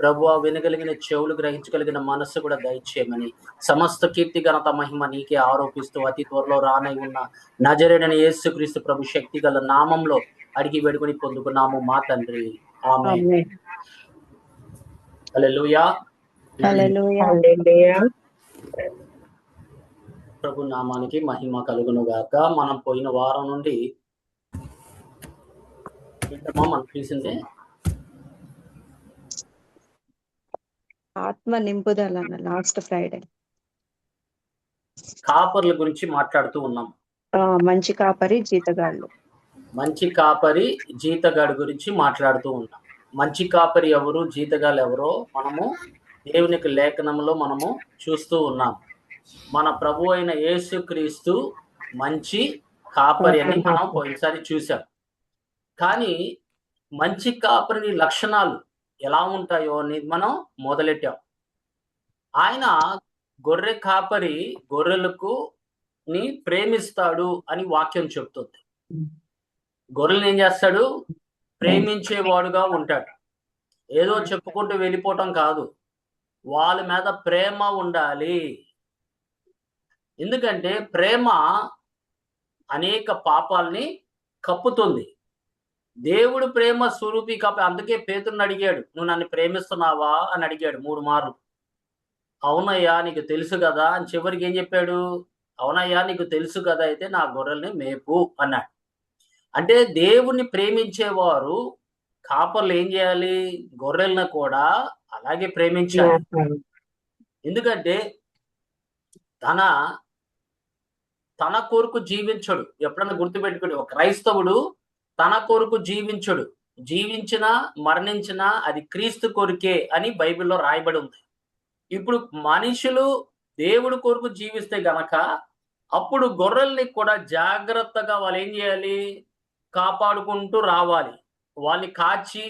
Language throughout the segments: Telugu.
ప్రభువా వినగలిగిన చెవులు, గ్రహించగలిగిన మనస్సు కూడా దయచేయమని, సమస్త కీర్తి ఘనత మహిమ నీకే ఆరోపిస్తూ అతి త్వరలో రానై ఉన్న నజరేయుడైన యేసుక్రీస్తు ప్రభు శక్తి గల నామంలో అడిగి వేడుకొని పొందుకున్నాము మా తండ్రి. ఆమేన్. హల్లెలూయా. హల్లెలూయా. ప్రభు నామానికి మహిమ కలుగును గాక. మనం పోయిన వారం నుండి మనం చూసిందే ఆత్మ నింపుదల లాస్ట్ ఫ్రైడే కాపర్ల గురించి మాట్లాడుతూ ఉన్నాం. మంచి కాపరి జీతగాళ్ళు. మంచి కాపరి జీతగాడి గురించి మాట్లాడుతూ ఉన్నాం. మంచి కాపరి ఎవరు, జీతగాళ్ళు ఎవరో మనము దేవునికి లేఖనంలో మనము చూస్తూ ఉన్నాం. మన ప్రభు అయిన యేసుక్రీస్తు మంచి కాపరి అని మనం పోయినసారి చూసాం. కానీ మంచి కాపరిని లక్షణాలు ఎలా ఉంటాయో అనేది మనం మొదలెట్టాం. ఆయన గొర్రె కాపరి గొర్రెలకు ని ప్రేమిస్తాడు అని వాక్యం చెప్తుంది. గొర్రెలను ఏం చేస్తాడు? ప్రేమించేవాడుగా ఉంటాడు. ఏదో చెప్పుకుంటూ వెళ్ళిపోవటం కాదు, వాళ్ళ మీద ప్రేమ ఉండాలి. ఎందుకంటే ప్రేమ అనేక పాపాలని కప్పుతుంది. దేవుడు ప్రేమ స్వరూపి కాబట్టి అందుకే పేతురుని అడిగాడు, నువ్వు నన్ను ప్రేమిస్తున్నావా అని అడిగాడు 3 మార్లు. అవునయ్యా నీకు తెలుసు కదా అని. చివరికి ఏం చెప్పాడు? అవునయ్యా నీకు తెలుసు కదా, అయితే నా గొర్రెల్ని మేపు అన్నాడు. అంటే దేవుణ్ణి ప్రేమించేవారు కాపర్లు ఏం చేయాలి? గొర్రెలను కూడా అలాగే ప్రేమించాలి. ఎందుకంటే తన కొరకు జీవించడు. ఎప్పుడన్నా గుర్తుపెట్టుకోండి, ఒక క్రైస్తవుడు తన కొరకు జీవించడు. జీవించినా మరణించినా అది క్రీస్తు కొరికే అని బైబిల్లో రాయబడి ఉంది. ఇప్పుడు మనుషులు దేవుడి కొరకు జీవిస్తే గనక అప్పుడు గొర్రెల్ని కూడా జాగ్రత్తగా వాళ్ళు ఏం చేయాలి? కాపాడుకుంటూ రావాలి. వాళ్ళని కాచి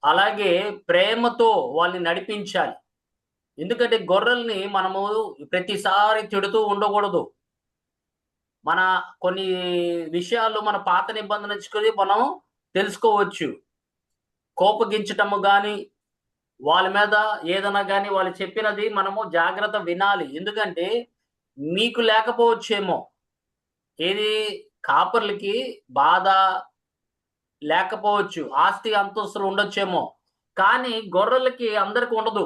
అలాగే ప్రేమతో వాళ్ళని నడిపించాలి. ఎందుకంటే గొర్రెల్ని మనము ప్రతిసారి తిడుతూ ఉండకూడదు. మన కొన్ని విషయాలు మన పాత నిబంధన నుంచి మనం తెలుసుకోవచ్చు. కోపగించటము కానీ, వాళ్ళ మీద ఏదైనా కానీ వాళ్ళు చెప్పినది మనము జాగ్రత్త వినాలి. ఎందుకంటే మీకు లేకపోవచ్చేమో, ఏది కాపర్లకి బాధ లేకపోవచ్చు, ఆస్తి అంతస్తులు ఉండొచ్చేమో, కానీ గొర్రెలకి అందరికి ఉండదు.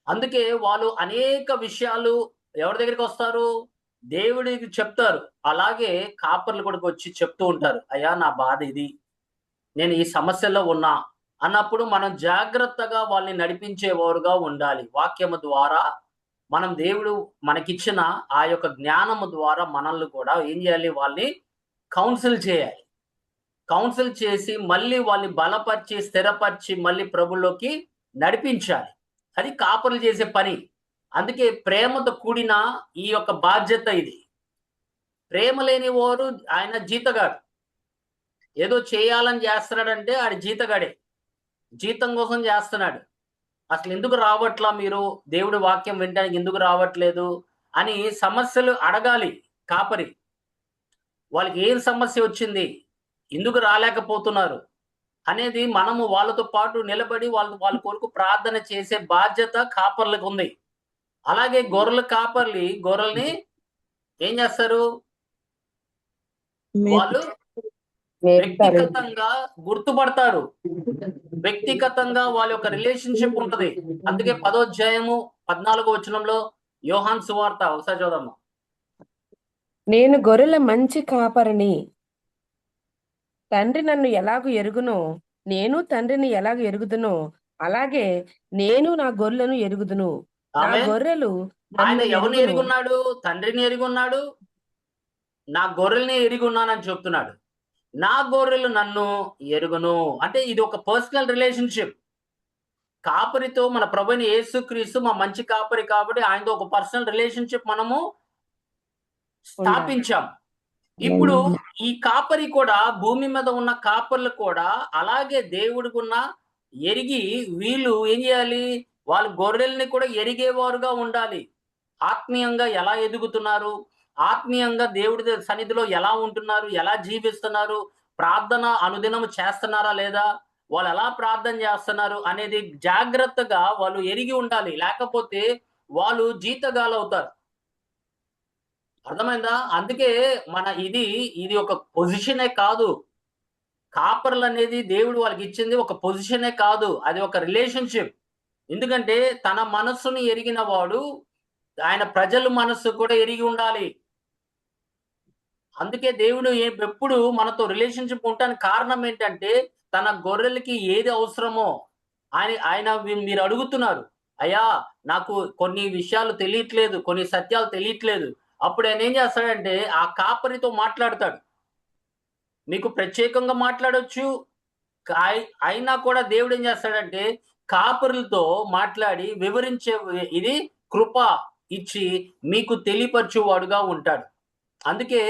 అందుకే వాళ్ళు అనేక విషయాలు ఎవరి దగ్గరికి వస్తారు? దేవుడికి చెప్తారు. అలాగే కాపర్లు కూడా వచ్చి చెప్తూ ఉంటారు, అయ్యా నా బాధ ఇది, నేను ఈ సమస్యలో ఉన్నా అన్నప్పుడు మనం జాగ్రత్తగా వాళ్ళని నడిపించేవారుగా ఉండాలి. వాక్యము ద్వారా మనం దేవుడు మనకిచ్చిన ఆ యొక్క జ్ఞానము ద్వారా మనల్ని కూడా ఏం చేయాలి? వాళ్ళని కౌన్సిల్ చేయాలి. కౌన్సిల్ చేసి మళ్ళీ వాళ్ళని బలపరిచి స్థిరపరిచి మళ్ళీ ప్రభులోకి నడిపించాలి. అది కాపర్లు చేసే పని. అందుకే ప్రేమతో కూడిన ఈ యొక్క బాధ్యత ఇది. ప్రేమ లేని వారు ఆయన జీతగాడు. ఏదో చేయాలని చేస్తున్నాడంటే ఆడి జీతగాడే, జీతం కోసం చేస్తున్నాడు. అసలు ఎందుకు రావట్లా మీరు? దేవుడి వాక్యం వినడానికి ఎందుకు రావట్లేదు అని సమస్యలు అడగాలి కాపరి. వాళ్ళకి ఏం సమస్య వచ్చింది, ఎందుకు రాలేకపోతున్నారు అనేది మనము వాళ్ళతో పాటు నిలబడి వాళ్ళ కొరకు ప్రార్థన చేసే బాధ్యత కాపర్లకు ఉంది. అలాగే గొర్రెల కాపర్లు గొర్రెల్ని ఏం చేస్తారు? వాళ్ళు వ్యక్తిగతంగా గుర్తుపడతారు. వ్యక్తిగతంగా వాళ్ళ యొక్క రిలేషన్షిప్ ఉంటది. అందుకే 10వ అధ్యాయము 14వ వచనంలో యోహాను సువార్త ఒకసారి చదవమ్మా. నేను గొర్రెల మంచి కాపరిని, తండ్రి నన్ను ఎలాగూ ఎరుగునో నేను తండ్రిని ఎలాగ ఎరుగుదునో అలాగే నేను నా గొర్రెలను ఎరుగుదును. నా గొర్రెలు ఆయన ఎవరిని ఎరుగున్నాడు? తండ్రిని ఎరుగున్నాడు, నా గొర్రెల్ని ఎరుగున్నానని చెప్తున్నాడు. నా గొర్రెలు నన్ను ఎరుగును అంటే ఇది ఒక పర్సనల్ రిలేషన్షిప్. కాపరితో మన ప్రభువైన యేసుక్రీస్తు మా మంచి కాపరి కాబట్టి ఆయనతో ఒక పర్సనల్ రిలేషన్షిప్ మనము స్థాపించాం. ఇప్పుడు ఈ కాపరి కూడా భూమి మీద ఉన్న కాపర్లు కూడా అలాగే దేవుడికున్న ఎరిగి వీళ్ళు ఏం చేయాలి? వాళ్ళ గొర్రెల్ని కూడా ఎరిగేవారుగా ఉండాలి. ఆత్మీయంగా ఎలా ఎదుగుతున్నారు, ఆత్మీయంగా దేవుడి సన్నిధిలో ఎలా ఉంటున్నారు, ఎలా జీవిస్తున్నారు, ప్రార్థన అనుదినము చేస్తున్నారా లేదా, వాళ్ళు ఎలా ప్రార్థన చేస్తున్నారు అనేది జాగ్రత్తగా వాళ్ళు ఎరిగి ఉండాలి. లేకపోతే వాళ్ళు జీతగాళ్ళు అవుతారు. అర్థమైందా? అందుకే ఇది ఒక పొజిషనే కాదు. కాపర్లు అనేది దేవుడు వాళ్ళకి ఇచ్చింది ఒక పొజిషనే కాదు. అది ఒక రిలేషన్‌షిప్. ఎందుకంటే తన మనస్సుని ఎరిగిన వాడు ఆయన ప్రజల మనస్సు కూడా ఎరిగి ఉండాలి. అందుకే దేవుడు ఎప్పుడు మనతో రిలేషన్‌షిప్ ఉండటానికి కారణం ఏంటంటే, తన గొర్రెలకి ఏది అవసరమో ఆయన మీరు అడుగుతున్నారు. అయ్యా! నాకు కొన్ని విషయాలు తెలియట్లేదు. కొన్ని సత్యాలు తెలియట్లేదు. అప్పుడు ఆయన ఏం చేస్తాడంటే, ఆ కాపరితో మాట్లాడతాడు. మీకు ప్రత్యేకంగా మాట్లాడొచ్చు. అయినా కూడా దేవుడు ఏం చేస్తాడంటే, కాపరులతో మాట్లాడి వివరించే ఇది కృప ఇచ్చి మీకు తెలియపరచువాడుగా ఉంటాడు. అందుకే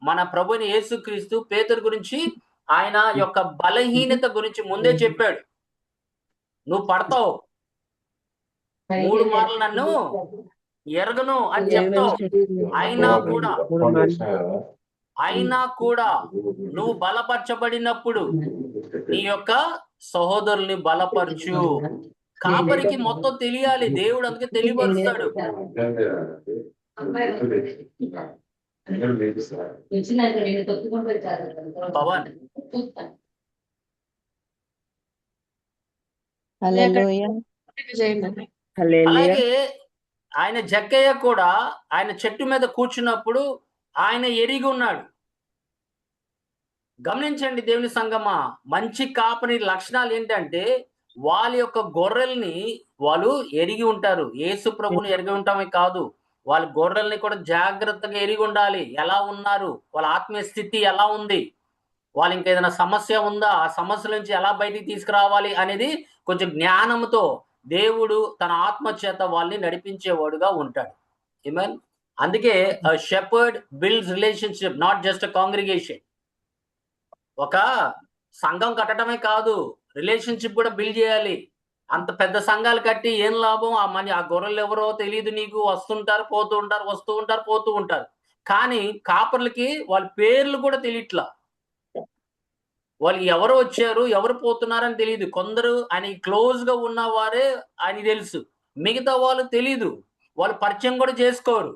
మన ప్రభువైన యేసుక్రీస్తు పేతురు గురించి ఆయన యొక్క బలహీనత గురించి ముందే చెప్పాడు. నువ్వు పడతావు. 3 మార్లు నన్ను ఎరగను అని చెప్తావు. అయినా కూడా నువ్వు బలపరచబడినప్పుడు నీ యొక్క సహోదరుల్ని బలపరచు. కాపరికి మొత్తం తెలియాలి. దేవుడు అందుకే తెలియపరుస్తాడు. పవన్ హల్లెలూయా. అలాగే ఆయన జక్కయ్య కూడా ఆయన చెట్టు మీద కూర్చున్నప్పుడు ఆయన ఎరిగి ఉన్నాడు. గమనించండి దేవుని సంగమా, మంచి కాపరి లక్షణాలు ఏంటంటే వాళ్ళ యొక్క గొర్రెల్ని వాళ్ళు ఎరిగి ఉంటారు. యేసు ప్రభుని ఎరిగి ఉండటమే కాదు, వాళ్ళ గొర్రెల్ని కూడా జాగ్రత్తగా ఎరిగి ఉండాలి. ఎలా ఉన్నారు, వాళ్ళ ఆత్మీయ స్థితి ఎలా ఉంది, వాళ్ళు ఇంకేదైనా సమస్య ఉందా, ఆ సమస్య నుంచి ఎలా బయటికి తీసుకురావాలి అనేది కొంచెం జ్ఞానంతో దేవుడు తన ఆత్మ చేత వాళ్ళని నడిపించేవాడుగా ఉంటాడు. ఆమేన్. అందుకే shepherd builds relationship, not just congregation. ఒక సంఘం కట్టడమే కాదు, రిలేషన్షిప్ కూడా బిల్డ్ చేయాలి. అంత పెద్ద సంఘాలు కట్టి ఏం లాభం? ఆ గొర్రెలు ఎవరో తెలియదు నీకు. వస్తుంటారు, పోతూ ఉంటారు, వస్తూ ఉంటారు, పోతూ ఉంటారు. కానీ కాపర్లకి వాళ్ళ పేర్లు కూడా తెలియట్లా. వాళ్ళు ఎవరు వచ్చారు, ఎవరు పోతున్నారని తెలియదు. కొందరు ఆయన క్లోజ్ గా ఉన్న వారే ఆయన తెలుసు. మిగతా వాళ్ళు తెలీదు. వాళ్ళు పరిచయం కూడా చేసుకోరు.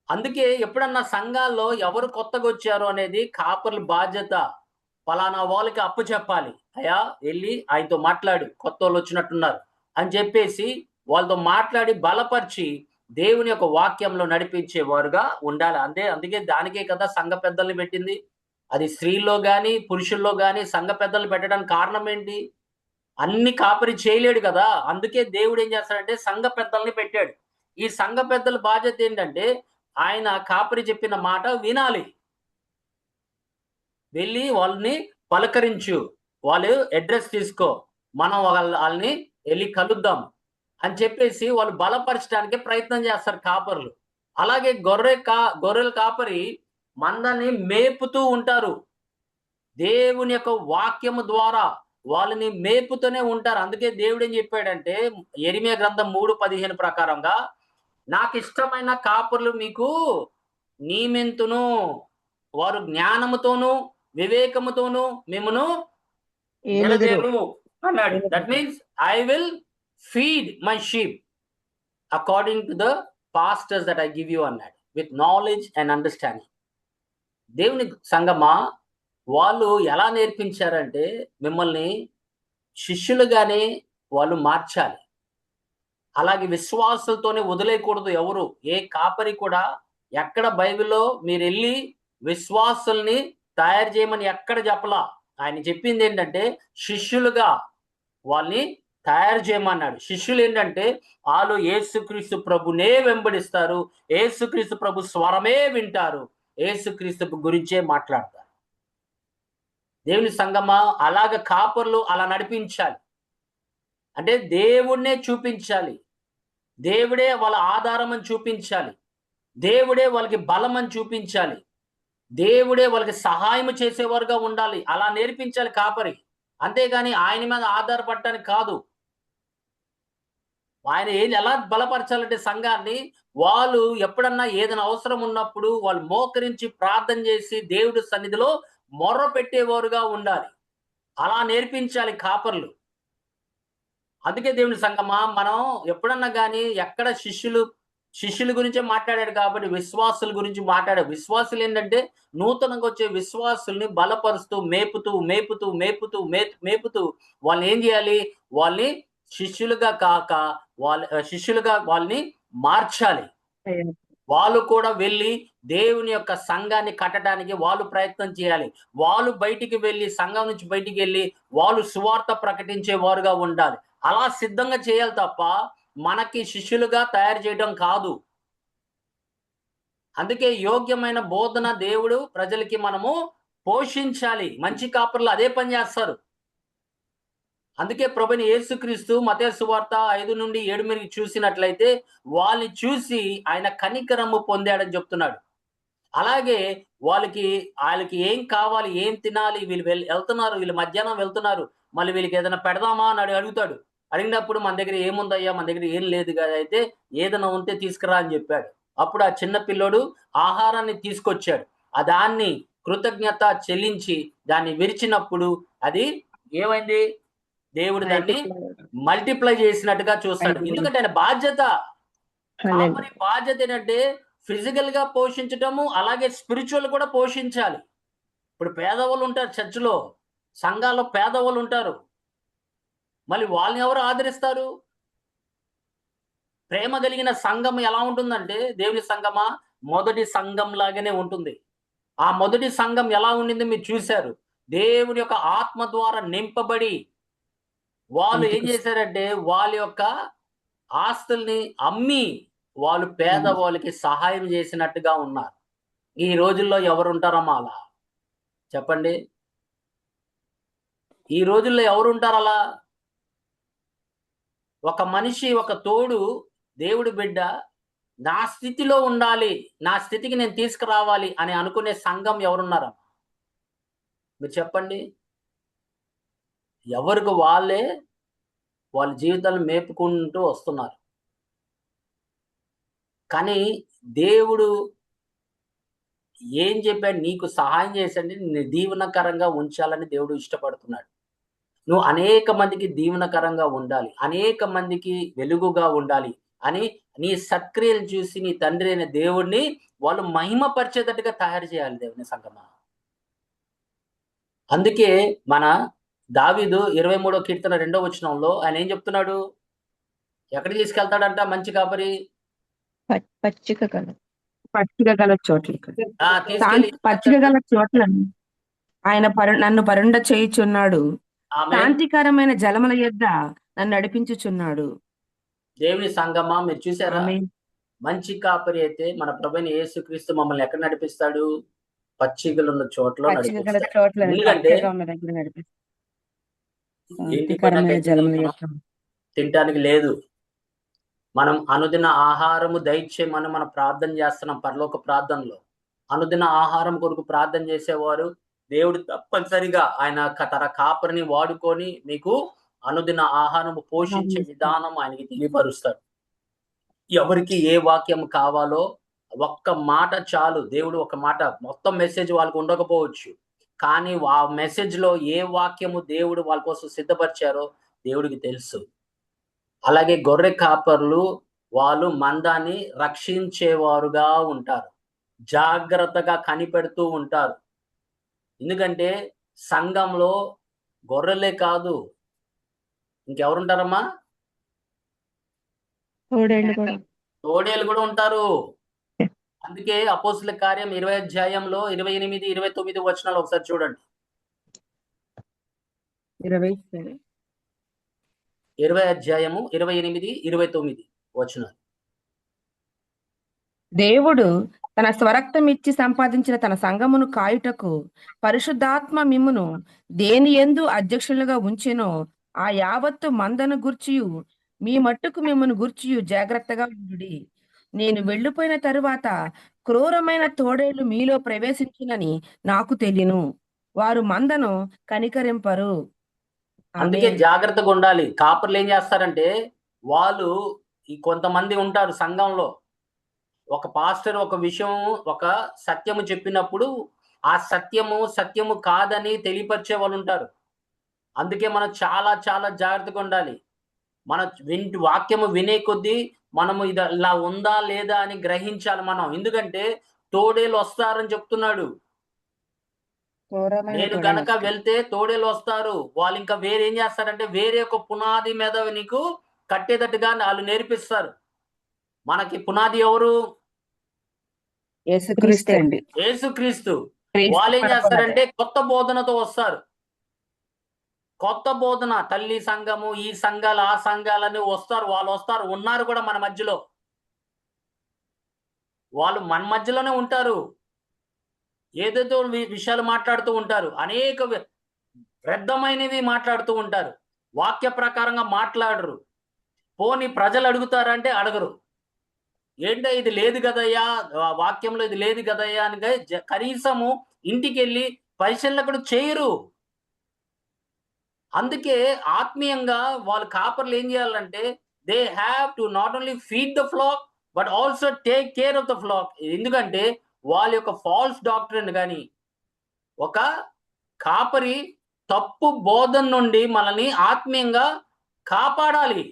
అందుకే ఎప్పుడన్నా సంఘాల్లో ఎవరు కొత్తగా వచ్చారు అనేది కాపర్ల బాధ్యత. పలానా వాళ్ళకి అప్పు చెప్పాలి. అయ్యా వెళ్ళి ఆయనతో మాట్లాడు, కొత్త వాళ్ళు వచ్చినట్టున్నారు అని చెప్పేసి వాళ్ళతో మాట్లాడి బలపరిచి దేవుని యొక్క వాక్యంలో నడిపించేవారుగా ఉండాలి. అందుకే దానికే కదా సంఘ పెద్దల్ని పెట్టింది. అది స్త్రీల్లో గాని పురుషుల్లో గాని సంఘ పెద్దలు పెట్టడానికి కారణం ఏంటి? అన్ని కాపరి చేయలేడు కదా. అందుకే దేవుడు ఏం చేస్తాడంటే సంఘ పెద్దల్ని పెట్టాడు. ఈ సంఘ పెద్దల బాధ్యత ఏంటంటే ఆయన కాపరి చెప్పిన మాట వినాలి. వెళ్ళి వాళ్ళని పలకరించు, వాళ్ళు అడ్రస్ తీసుకో, మనం వాళ్ళని వెళ్ళి కలుద్దాం అని చెప్పేసి వాళ్ళు బలపరచడానికి ప్రయత్నం చేస్తారు కాపరులు. అలాగే గొర్రెల కాపరి మందని మేపుతూ ఉంటారు. దేవుని యొక్క వాక్యము ద్వారా వాళ్ళని మేపుతూనే ఉంటారు. అందుకే దేవుడు ఏం చెప్పాడంటే యెరెమీయా గ్రంథం 3:15 ప్రకారంగా, నాకు ఇష్టమైన కాపరులు మీకు నియమింతును, వారు జ్ఞానముతోను వివేకముతోను మిమ్మును ఎలదేరు అన్నాడు. That means I will feed my sheep according to the pastors that I give you అన్నాడు, విత్ నాలెడ్జ్ అండ్ అండర్స్టాండింగ్. దేవుని సంగమా, వాళ్ళు ఎలా నేర్పించారంటే మిమ్మల్ని శిష్యులుగానే వాళ్ళు మార్చాలి. అలాగే విశ్వాసులతోనే వదిలేయకూడదు ఎవరు. ఏ కాపరి కూడా ఎక్కడ బైబిల్లో మీరు వెళ్ళి విశ్వాసుల్ని తయారు చేయమని ఎక్కడ చెప్పలా. ఆయన చెప్పింది ఏంటంటే శిష్యులుగా వాళ్ళని తయారు చేయమన్నాడు. శిష్యులు ఏంటంటే వాళ్ళు యేసుక్రీస్తు ప్రభునే వెంబడిస్తారు, యేసుక్రీస్తు ప్రభు స్వరమే వింటారు, యేసుక్రీస్తు గురించే మాట్లాడతారు. దేవుని సంగమా, అలాగ కాపర్లు అలా నడిపించాలి. అంటే దేవుడినే చూపించాలి, దేవుడే వాళ్ళ ఆధారం అని చూపించాలి, దేవుడే వాళ్ళకి బలం అని చూపించాలి, దేవుడే వాళ్ళకి సహాయం చేసేవారుగా ఉండాలి. అలా నేర్పించాలి కాపరి. అంతేగాని ఆయన మీద ఆధారపడటానికి కాదు. ఆయన ఎలా బలపరచాలంటే సంఘాన్ని, వాళ్ళు ఎప్పుడన్నా ఏదైనా అవసరం ఉన్నప్పుడు వాళ్ళు మోకరించి ప్రార్థన చేసి దేవుడి సన్నిధిలో మొర్ర పెట్టేవారుగా ఉండాలి. అలా నేర్పించాలి కాపర్లు. అందుకే దేవుని సంగమా, మనం ఎప్పుడన్నా కానీ ఎక్కడ శిష్యుల గురించే మాట్లాడాడు కాబట్టి విశ్వాసుల గురించి మాట్లాడాడు. విశ్వాసులు ఏంటంటే నూతనంగా వచ్చే విశ్వాసుల్ని బలపరుస్తూ మేపుతూ వాళ్ళని ఏం చేయాలి? వాళ్ళని శిష్యులుగా కాక శిష్యులుగా వాళ్ళని మార్చాలి. వాళ్ళు కూడా వెళ్ళి దేవుని యొక్క సంఘాన్ని కట్టడానికి వాళ్ళు ప్రయత్నం చేయాలి. వాళ్ళు బయటికి వెళ్ళి, సంఘం నుంచి బయటికి వెళ్ళి వాళ్ళు సువార్త ప్రకటించే వారుగా ఉండాలి. అలా సిద్ధంగా చేయాలి తప్ప మనకి శిష్యులుగా తయారు చేయడం కాదు. అందుకే యోగ్యమైన బోధన దేవుడు ప్రజలకి మనము పోషించాలి. మంచి కాపర్లు అదే పని చేస్తారు. అందుకే ప్రభువైన యేసుక్రీస్తు మత్తయి సువార్త 5-7 మీరు చూసినట్లయితే వాళ్ళని చూసి ఆయన కనికరము పొందాడని చెప్తున్నాడు. అలాగే వాళ్ళకి ఏం కావాలి, ఏం తినాలి, వీళ్ళు వెళ్తున్నారు, వీళ్ళు మధ్యాహ్నం వెళ్తున్నారు, మళ్ళీ వీళ్ళకి ఏదైనా పెడదామా అని అడుగుతాడు. అడిగినప్పుడు మన దగ్గర ఏముందయ్యా, మన దగ్గర ఏం లేదు కదా, అయితే ఏదైనా ఉంటే తీసుకురా అని చెప్పాడు. అప్పుడు ఆ చిన్న పిల్లోడు ఆహారాన్ని తీసుకొచ్చాడు. దాన్ని కృతజ్ఞత చెల్లించి దాన్ని విరిచినప్పుడు అది ఏమైంది? దేవుడు దాన్ని మల్టిప్లై చేసినట్టుగా చూస్తాడు. ఎందుకంటే ఆయన బాధ్యత, కాపరి బాధ్యత ఏంటంటే ఫిజికల్ గా పోషించటము, అలాగే స్పిరిచువల్ కూడా పోషించాలి. ఇప్పుడు పేదవాళ్ళు ఉంటారు, చర్చిలో సంఘాల్లో పేదవాళ్ళు ఉంటారు. మళ్ళీ వాళ్ళని ఎవరు ఆదరిస్తారు? ప్రేమ కలిగిన సంఘం ఎలా ఉంటుందంటే, దేవుని సంఘమా మొదటి సంఘం లాగానే ఉంటుంది. ఆ మొదటి సంఘం ఎలా ఉండింది మీరు చూశారు. దేవుని యొక్క ఆత్మ ద్వారా నింపబడి వాళ్ళు ఏం చేశారంటే వాళ్ళ యొక్క ఆస్తుల్ని అమ్మి వాళ్ళు పేదవాళ్ళకి సహాయం చేసినట్టుగా ఉన్నారు. ఈ రోజుల్లో ఎవరుంటారమ్మా అలా? చెప్పండి. ఈ రోజుల్లో ఎవరుంటారు అలా? ఒక మనిషి, ఒక తోడు దేవుడి బిడ్డ నా స్థితిలో ఉండాలి, నా స్థితికి నేను తీసుకురావాలి అని అనుకునే సంఘం ఎవరున్నారా? మీరు చెప్పండి. ఎవరికి వాళ్ళే వాళ్ళ జీవితాలను మేపుకుంటూ వస్తున్నారు. కానీ దేవుడు ఏం చెప్పాడు? నీకు సహాయం చేసండి, నిన్ను దీవెనకరంగా ఉంచాలని దేవుడు ఇష్టపడుతున్నాడు. నువ్వు అనేక మందికి దీవెనకరంగా ఉండాలి, అనేక మందికి వెలుగుగా ఉండాలి అని నీ సత్క్రియలు చూసి నీ తండ్రి అయిన దేవుడిని వాళ్ళు మహిమపరిచేటట్టుగా తయారు చేయాలి దేవుని సంగమా. అందుకే మన దావీదు 23వ కీర్తన 2వ వచనంలో ఆయన ఏం చెప్తున్నాడు? ఎక్కడికి తీసుకెళ్తాడంట మంచి కాపరి? పచ్చిక గల చోట్ల తీసుకెళ్ళి పచ్చిక గల చోట్ల ఆయన నన్ను పరుండ చేయుచున్నాడు. శాంతికరమైన జలముల యొద్ద నన్ను నడిపించుచున్నాడు. దేవుని సంగమా మీరు చూసారా? మంచి కాపరి అయితే మన ప్రభువైన యేసుక్రీస్తు మమ్మల్ని ఎక్కడ నడిపిస్తాడు? పచ్చికలున్న చోట్ల నడిపిస్తాడు. ఎందుకంటే తినటానికి లేదు, మనం అనుదిన ఆహారము దయచేయమని మనం ప్రార్థన చేస్తున్నాం. పరలోక ప్రార్థనలో అనుదిన ఆహారం కొరకు ప్రార్థన చేసేవారు దేవుడు తప్పనిసరిగా ఆయన తన కాపరిని వాడుకొని మీకు అనుదిన ఆహారము పోషించే విధానం ఆయనకి తెలియపరుస్తాడు. ఎవరికి ఏ వాక్యం కావాలో ఒక్క మాట చాలు. దేవుడు ఒక మాట, మొత్తం మెసేజ్ వాళ్ళకు ఉండకపోవచ్చు, కానీ ఆ మెసేజ్ లో ఏ వాక్యము దేవుడు వాళ్ళ కోసం సిద్ధపరిచారో దేవుడికి తెలుసు. అలాగే గొర్రె కాపర్లు వాళ్ళు మందాన్ని రక్షించేవారుగా ఉంటారు, జాగ్రత్తగా కనిపెడుతూ ఉంటారు. ఎందుకంటే సంఘంలో గొర్రెలే కాదు, ఇంకెవరుంటారమ్మా? తోడేలు కూడా ఉంటారు. అందుకే అపోస్తుల కార్యం 20వ అధ్యాయంలో 28, 29 వచనాలు ఒకసారి చూడండి. 20వ అధ్యాయము 28, 29 వచనాలు. దేవుడు తన స్వరక్తం ఇచ్చి సంపాదించిన తన సంఘమును కాయుటకు పరిశుద్ధాత్మ మిమ్మును దేని యందు అధ్యక్షులుగా ఉంచెనో ఆ యావత్తు మందను గూర్చియు మీ మట్టుకు మిమ్మను గూర్చియు జాగ్రత్తగా ఉండుడి. నేను వెళ్ళిపోయిన తరువాత క్రూరమైన తోడేళ్లు మీలో ప్రవేశించునని నాకు తెలియను. వారు మందను కనికరింపరు. అందుకే జాగ్రత్తగా ఉండాలి. కాపర్లు ఏం చేస్తారంటే వాళ్ళు కొంతమంది ఉంటారు సంఘంలో, ఒక పాస్టర్ ఒక విషయం, ఒక సత్యము చెప్పినప్పుడు ఆ సత్యము కాదని తెలియపరిచే వాళ్ళు ఉంటారు. అందుకే మనం చాలా చాలా జాగ్రత్తగా ఉండాలి. మన వాక్యము వినే కొద్దీ మనము ఇది ఇలా ఉందా లేదా అని గ్రహించాలి మనం. ఎందుకంటే తోడేలు వస్తారని చెప్తున్నాడు. ఘోరమైన నేను తోడేలు గనక వస్తాయి. వెళ్తే తోడేలు వస్తారు. వాళ్ళు ఇంకా వేరే ఏం చేస్తారంటే వేరే ఒక పునాది మీద నీకు కట్టేటట్టుగా వాళ్ళు నేర్పిస్తారు. మనకి పునాది ఎవరు? యేసుక్రీస్తు అండి. యేసుక్రీస్తు. క్రీస్తు వాళ్ళేం పరపునదే. చేస్తారంటే కొత్త బోధనతో వస్తారు. కొత్త బోధన తల్లి సంఘము, ఈ సంఘాలు, ఆ సంఘాలని వస్తారు. వాళ్ళు వస్తారు. ఉన్నారు కూడా మన మధ్యలో. వాళ్ళు మన మధ్యలోనే ఉంటారు. ఏదేదో విషయాలు మాట్లాడుతూ ఉంటారు. అనేక వ్యర్థమైనవి మాట్లాడుతూ ఉంటారు. వాక్య ప్రకారంగా మాట్లాడరు. పోనీ ప్రజలు అడుగుతారంటే అడగరు. ఏంటో ఇది లేదు కదయ్యా, వాక్యంలో ఇది లేదు కదయ్యా అని కనీసము ఇంటికెళ్ళి పరిశీలన కూడా చేయరు. అందుకే ఆత్మీయంగా వాళ్ళు కాపర్లు ఏం చేయాలంటే they have to not only feed the flax but also take care of the flax. ఎందుకంటే వాళ్ళ యొక్క ఫాల్స్ డాక్ట్రిన్ కానీ ఒక కాపరి తప్పు బోధన నుండి మనల్ని ఆత్మీయంగా కాపాడాలి.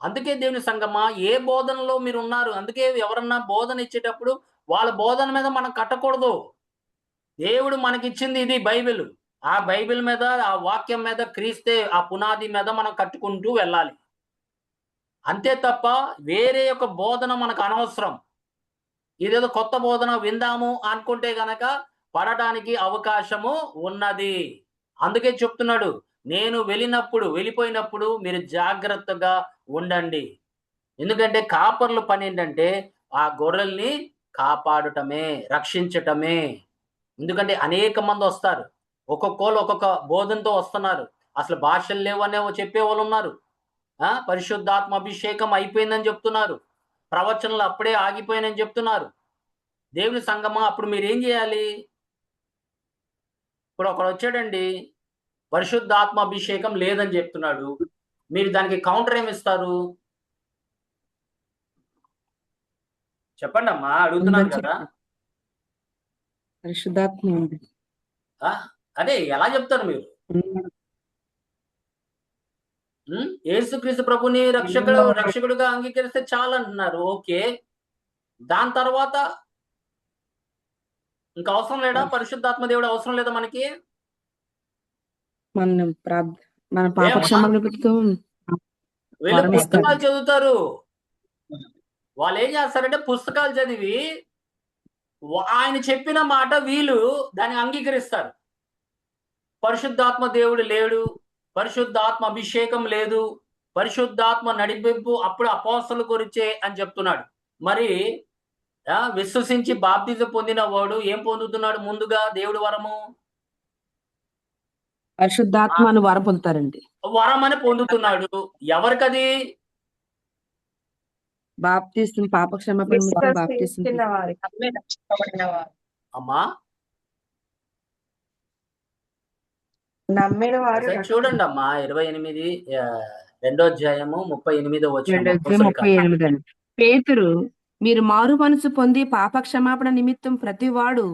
అందుకే దేవుని సంగమా ఏ బోధనలో మీరు ఉన్నారు? అందుకే ఎవరన్నా బోధన ఇచ్చేటప్పుడు వాళ్ళ బోధన మీద మనం కట్టకూడదు. దేవుడు మనకిచ్చింది ఇది బైబిల్. ఆ బైబిల్ మీద, ఆ వాక్యం మీద, క్రీస్తే ఆ పునాది మీద మనం కట్టుకుంటూ వెళ్ళాలి. అంతే తప్ప వేరే యొక్క బోధన మనకు అనవసరం. ఇదేదో కొత్త బోధన విందాము అనుకుంటే గనక పడటానికి అవకాశము ఉన్నది. అందుకే చెప్తున్నాడు, నేను వెళ్ళిపోయినప్పుడు మీరు జాగ్రత్తగా ఉండండి. ఎందుకంటే కాపర్ల పని ఏంటంటే ఆ గొర్రెల్ని కాపాడటమే, రక్షించటమే. ఎందుకంటే అనేక మంది వస్తారు. ఒక్కొక్కళ్ళు ఒక్కొక్క బోధనతో వస్తున్నారు. అసలు భాషలు లేవనే చెప్పేవాళ్ళు ఉన్నారు. పరిశుద్ధాత్మ అభిషేకం అయిపోయిందని చెప్తున్నారు. ప్రవచనాలు అప్పుడే ఆగిపోయినని చెప్తున్నారు. దేవుని సంగమా అప్పుడు మీరేం చేయాలి? ఇప్పుడు ఒకడు వచ్చాడండి, పరిశుద్ధాత్మ అభిషేకం లేదని చెప్తున్నాడు. మీరు దానికి కౌంటర్ ఏమిస్తారు? చెప్పండి అమ్మా, అడుగుతున్నాను కదా. పరిశుద్ధాత్మ ఉంది. అదే ఎలా చెప్తారు మీరు? యేసుక్రీస్తు ప్రభుని రక్షకుడుగా అంగీకరిస్తే చాలు అంటున్నారు. ఓకే, దాని తర్వాత ఇంకా అవసరం లేడా? పరిశుద్ధాత్మ దేవుడు అవసరం లేదా మనకి? మన పాప క్షమాపణ నిమిత్తం వీళ్ళు పుస్తకాలు చదువుతారు. వాళ్ళు ఏం చేస్తారంటే పుస్తకాలు చదివి ఆయన చెప్పిన మాట వీళ్ళు దాన్ని అంగీకరిస్తారు. పరిశుద్ధాత్మ దేవుడు లేడు, పరిశుద్ధాత్మ అభిషేకం లేదు, పరిశుద్ధాత్మ నడిపింపు అప్పుడు అపోస్తలుల గురించే అని చెప్తున్నాడు. మరి విశ్వసించి బాప్తిజం పొందిన వాడు ఏం పొందుతున్నాడు? ముందుగా దేవుడి వరము, పరిశుద్ధాత్మను వరం పొందుతారండి. వరం అని పొందుతున్నాడు. ఎవరికది? బాప్తిస్తం, పాప క్షమాపణ నిమిత్తం బాప్తిస్తం అమ్మా నమ్మిన వారు చూడండి అమ్మా, 28 రెండో అధ్యాయము 38వ వచనం. 38 అండి. పేతురు, మీరు మారు మనసు పొంది పాప క్షమాపణ నిమిత్తం ప్రతివాడు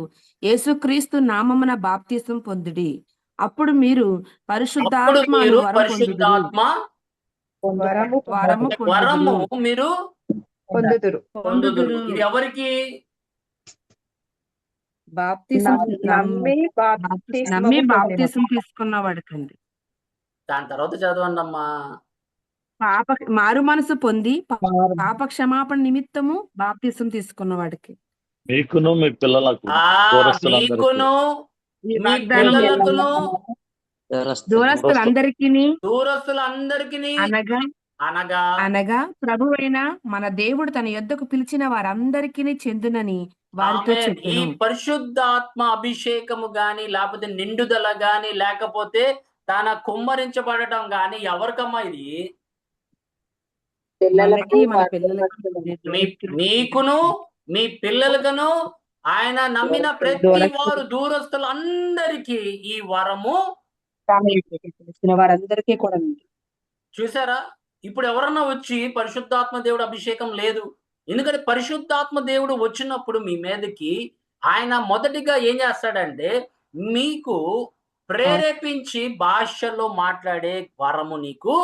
యేసుక్రీస్తు నామమున బాప్తిసం పొందుడి. అప్పుడు మీరు పరిశుద్ధాత్మను వరము మీరు పొందుదురు. ఇది ఎవరికి? నమ్మి బాప్తిసం తీసుకున్న వాడికండి. దాని తర్వాత చదవండి అమ్మా. మారు మనసు పొంది పాప క్షమాపణ నిమిత్తము బాప్తిసం తీసుకున్న వాడికి. మీకును మీ పిల్లలకు దూరస్తులందరికీ అనగా ప్రభువైన మన దేవుడు తన యొద్దకు పిలిచిన వారందరికీ చెందునని వారితో చెప్పెను. ఈ పరిశుద్ధాత్మ అభిషేకము గాని, లేకపోతే నిండుదల గాని, లేకపోతే తన కుమ్మరించబడటం గాని ఎవరికమ్మా ఇది? మీకును మీ పిల్లలకును ఆయన నమ్మిన ప్రతి వారు దూరస్తులందరికీ ఈ వరము వారందరికీ కూడా. చూసారా? ఇప్పుడు ఎవరన్నా వచ్చి పరిశుద్ధాత్మ దేవుడు అభిషేకం లేదు, ఎందుకంటే పరిశుద్ధాత్మ దేవుడు వచ్చినప్పుడు మీ మీదకి ఆయన మొదటిగా ఏం చేస్తాడంటే మీకు ప్రేరేపించి భాషలో మాట్లాడే వరము నీకు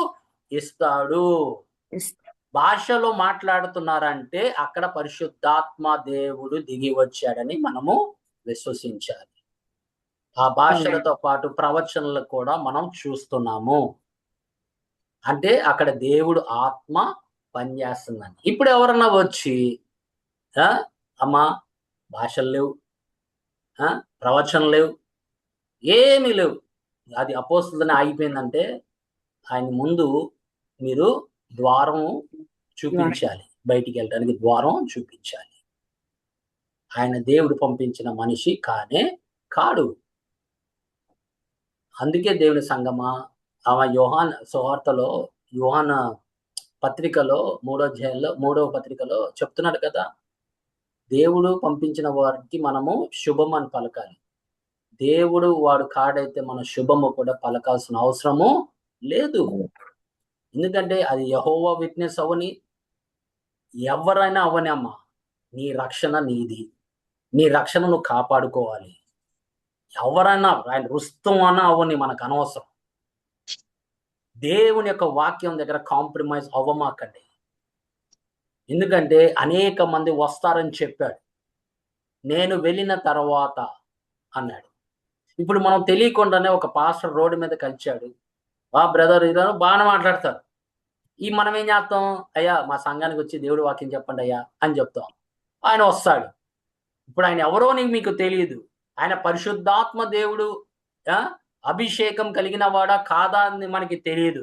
ఇస్తాడు. భాషలో మాట్లాడుతున్నారంటే అక్కడ పరిశుద్ధాత్మ దేవుడు దిగి వచ్చాడని మనము విశ్వసించాలి. ఆ భాషలతో పాటు ప్రవచనలు కూడా మనం చూస్తున్నాము. అంటే అక్కడ దేవుడు ఆత్మ పనిచేస్తుందని. ఇప్పుడు ఎవరన్నా వచ్చి అమ్మా భాషలు లేవు, ప్రవచనలు లేవు, ఏమీ లేవు, అది అపోస్తలుని ఆగిపోయిందంటే ఆయన ముందు మీరు ద్వారం చూపించాలి, బయటికి వెళ్ళడానికి ద్వారం చూపించాలి. ఆయన దేవుడు పంపించిన మనిషి కాడు. అందుకే దేవుని సంగమా ఆమె యోహాన్ సువార్తలో, యోహాన్ పత్రికలో 3వ అధ్యాయంలో 3వ పత్రికలో చెప్తున్నాడు కదా, దేవుడు పంపించిన వారికి మనము శుభం అని పలకాలి. దేవుడు వాడు కాడైతే మన శుభము కూడా పలకాల్సిన అవసరము లేదు. ఎందుకంటే అది యెహోవా విట్నెస్ అవని, ఎవరైనా అవని అమ్మా, నీ రక్షణ నీది, నీ రక్షణ నువ్వు కాపాడుకోవాలి. ఎవరైనా ఆయన రుస్తం అన్నా అవని మనకు అనవసరం. దేవుని యొక్క వాక్యం దగ్గర కాంప్రమైజ్ అవ్వమాకండి. ఎందుకంటే అనేక మంది వస్తారని చెప్పాడు, నేను వెళ్ళిన తర్వాత అన్నాడు. ఇప్పుడు మనం తెలియకుండానే ఒక పాస్టర్ రోడ్డు మీద కలిచాడు, బ్రదర్ ఇలా బాగా మాట్లాడతారు. మనం ఏం చేస్తాం, అయ్యా మా సంఘానికి వచ్చి దేవుడి వాక్యం చెప్పండి అయ్యా అని చెప్తాం. ఆయన వస్తాడు. ఇప్పుడు ఆయన ఎవరో మీకు తెలియదు. ఆయన పరిశుద్ధాత్మ దేవుడు అభిషేకం కలిగిన వాడా కాదా అని మనకి తెలియదు.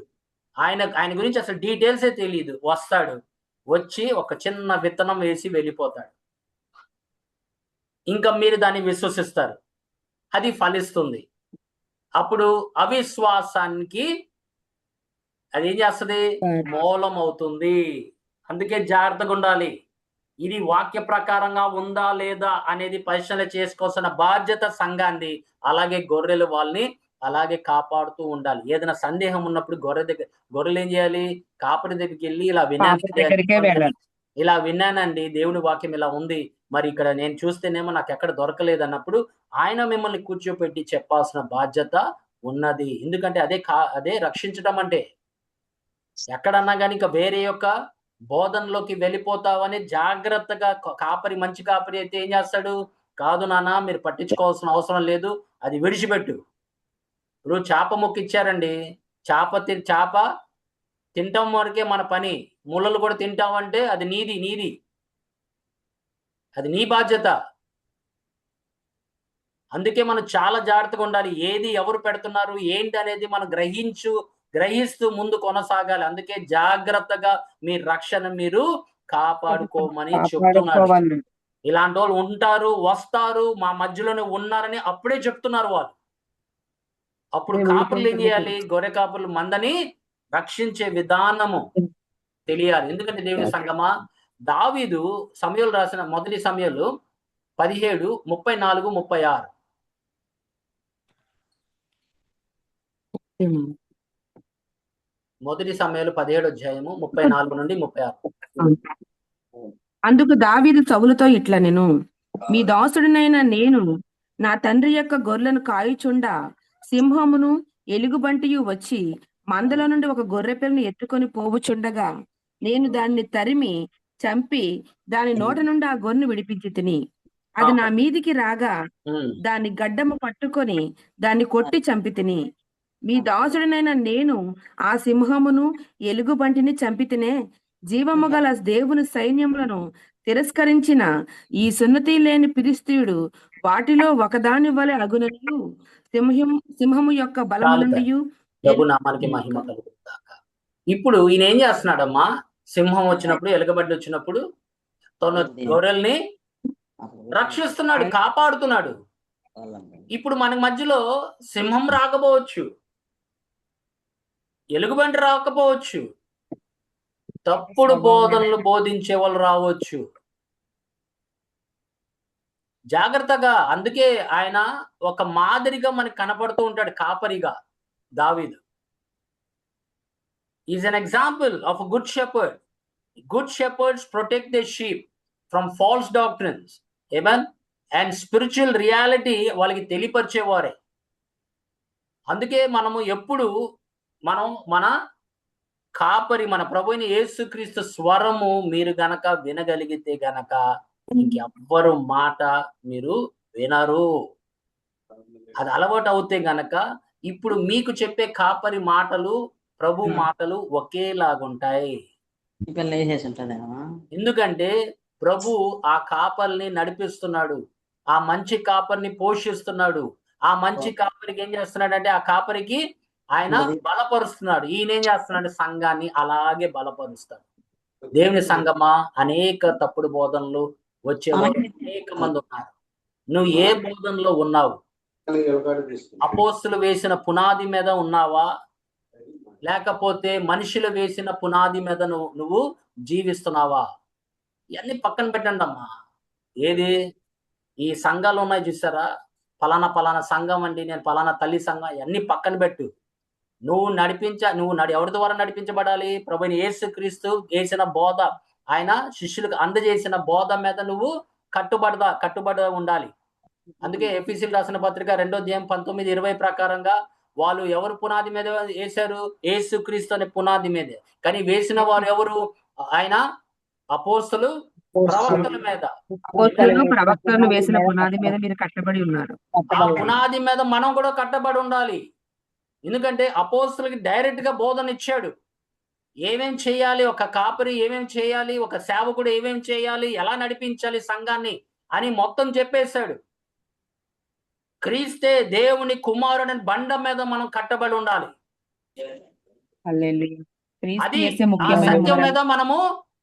ఆయన గురించి అసలు డీటెయిల్సే తెలియదు. వస్తాడు, వచ్చి ఒక చిన్న విత్తనం వేసి వెళ్ళిపోతాడు. ఇంకా మీరు దాన్ని విశ్వసిస్తారు, అది ఫలిస్తుంది. అప్పుడు అవిశ్వాసానికి అది ఏం చేస్తుంది, మూలం అవుతుంది. అందుకే జాగ్రత్తగా ఉండాలి. ఇది వాక్య ప్రకారంగా ఉందా లేదా అనేది పరిశీలన చేసుకోవాల్సిన బాధ్యత సంఘాన్ని, అలాగే గొర్రెలు వాళ్ళని అలాగే కాపాడుతూ ఉండాలి. ఏదైనా సందేహం ఉన్నప్పుడు గొర్రెలు ఏం చేయాలి, కాపరి దగ్గరికి వెళ్ళి ఇలా విన్నానండి దేవుని వాక్యం ఇలా ఉంది, మరి ఇక్కడ నేను చూస్తేనేమో నాకు ఎక్కడ దొరకలేదు అన్నప్పుడు ఆయన మిమ్మల్ని కూర్చోపెట్టి చెప్పాల్సిన బాధ్యత ఉన్నది. ఎందుకంటే అదే రక్షించడం అంటే. ఎక్కడన్నా కానీ ఇంకా వేరే యొక్క బోధనలోకి వెళ్ళిపోతావని జాగ్రత్తగా కాపరి, మంచి కాపరి అయితే ఏం చేస్తాడు, కాదు నాన్న మీరు పట్టించుకోవాల్సిన అవసరం లేదు, అది విడిచిపెట్టు. ఇప్పుడు చేప ముక్క ఇచ్చారండి, చేప తింటాం వరకే మన పని, ముళ్ళలు కూడా తింటామంటే అది నీది, అది నీ బాధ్యత. అందుకే మనం చాలా జాగ్రత్తగా ఉండాలి. ఏది ఎవరు పెడుతున్నారు ఏంటి అనేది మనం గ్రహిస్తూ ముందు కొనసాగాలి. అందుకే జాగ్రత్తగా మీ రక్షణ మీరు కాపాడుకోమని చెప్తున్నారు. ఇలాంటి వాళ్ళు ఉంటారు, వస్తారు, మా మధ్యలోనే ఉన్నారని అప్పుడే చెప్తున్నారు వాళ్ళు. అప్పుడు కాపురులు ఏం చేయాలి, గొర్రె కాపురులు మందని రక్షించే విధానము తెలియాలి. ఎందుకంటే దేవుని సంగమా, దావీదు సమూయేలు రాసిన మొదటి సమూయేలు 17:34-36. మొదటి సమూయేలు 17వ అధ్యాయము 34-36. అందుకు దావీదు సౌలుతో ఇట్లా, నేను మీ దాసుడినైన నేను నా తండ్రి యొక్క గొర్రెలను కాయుచుండా సింహమును ఎలుగుబంటియు వచ్చి మందల నుండి ఒక గొర్రె పిల్లను ఎత్తుకొని పోవుచుండగా నేను దాన్ని తరిమి చంపి దాని నోట నుండి ఆ గొర్రెను విడిపించి తిని, అది నా మీదికి రాగా దాని గడ్డము పట్టుకొని దాన్ని కొట్టి చంపి తిని, మీ దాసుడినైన నేను ఆ సింహమును ఎలుగుబంటిని చంపి తినే, జీవము గల దేవుని సైన్యములను తిరస్కరించిన ఈ సున్నతి లేని ఫిలిష్తీయుడు వాటిలో ఒకదాని వలె అగుననియు, సింహము యొక్క బలము నుండి ప్రభునామానికి మహిమ కలుగుగాక. ఇప్పుడు ఈయన ఏం చేస్తున్నాడమ్మా, సింహం వచ్చినప్పుడు, ఎలుగుబంటి వచ్చినప్పుడు తన గొర్రెల్ని రక్షిస్తున్నాడు, కాపాడుతున్నాడు. ఇప్పుడు మన మధ్యలో సింహం రాకపోవచ్చు, ఎలుగుబంటి రాకపోవచ్చు, తప్పుడు బోధనలు బోధించే వాళ్ళు రావచ్చు. జాగ్రత్తగా. అందుకే ఆయన ఒక మాదిరిగా మనకు కనపడుతూ ఉంటాడు కాపరిగా. దావీదు is an example of a good shepherd. Good shepherds protect the sheep from false doctrines, amen, and spiritual reality వాళ్ళకి తెలియపరిచేవారే. అందుకే మనము ఎప్పుడు మన కాపరి మన ప్రభువైన యేసుక్రీస్తు స్వరము మీరు గనక వినగలిగితే గనక ఇంకెవ్వరు మాట మీరు వినరు. అది అలవాటు అవుతే గనక ఇప్పుడు మీకు చెప్పే కాపరి మాటలు ప్రభు మాటలు ఒకేలాగుంటాయి. ఎందుకంటే ప్రభు ఆ కాపరిని నడిపిస్తున్నాడు, ఆ మంచి కాపరిని పోషిస్తున్నాడు. ఆ మంచి కాపరికి ఏం చేస్తున్నాడంటే ఆ కాపరికి ఆయన బలపరుస్తున్నాడు. ఈయన ఏం చేస్తున్నాడు? సంఘాన్ని అలాగే బలపరుస్తాడు. దేవుని సంఘమా, అనేక తప్పుడు బోధనలు వచ్చేవారు అనేక మంది ఉన్నారు. నువ్వు ఏ బోధనలో ఉన్నావు? అపోస్తులు వేసిన పునాది మీద ఉన్నావా, లేకపోతే మనుషులు వేసిన పునాది మీద నువ్వు జీవిస్తున్నావా? ఇవన్నీ పక్కన పెట్టండి అమ్మా. ఏది ఈ సంఘాలు ఉన్నాయి చూసారా, పలానా సంఘం అండి, నేను పలానా తల్లి సంఘం, ఇవన్నీ పక్కన పెట్టు. నువ్వు ఎవరి ద్వారా నడిపించబడాలి? ప్రభువైన యేసుక్రీస్తు చేసిన బోధ, ఆయన శిష్యులకు అందజేసిన బోధ మీద నువ్వు కట్టుబడి ఉండాలి. అందుకే ఎఫెసీయులకు రాసిన పత్రిక 2వ అధ్యాయం 19-20 ప్రకారంగా వాళ్ళు ఎవరు పునాది మీద వేశారు? యేసుక్రీస్తు అనే పునాది మీదే. కానీ వేసిన వారు ఎవరు? ఆయన అపోస్తలు, ప్రవక్తల మీద. ప్రవక్తలను వేసిన పునాది మీద మీరు కట్టబడి ఉన్నారు. ఆ పునాది మీద మనం కూడా కట్టబడి ఉండాలి. ఎందుకంటే అపోస్తలుకి డైరెక్ట్ గా బోధన ఇచ్చాడు. ఏమేం చేయాలి, ఒక కాపరి ఏమేం చేయాలి, ఒక సేవకుడు ఏమేం చేయాలి, ఎలా నడిపించాలి సంఘాన్ని అని మొత్తం చెప్పేశాడు. క్రీస్తే దేవుని కుమారుని బండ మీద మనం కట్టబడి ఉండాలి. అది ఆ సత్యం మీద మనము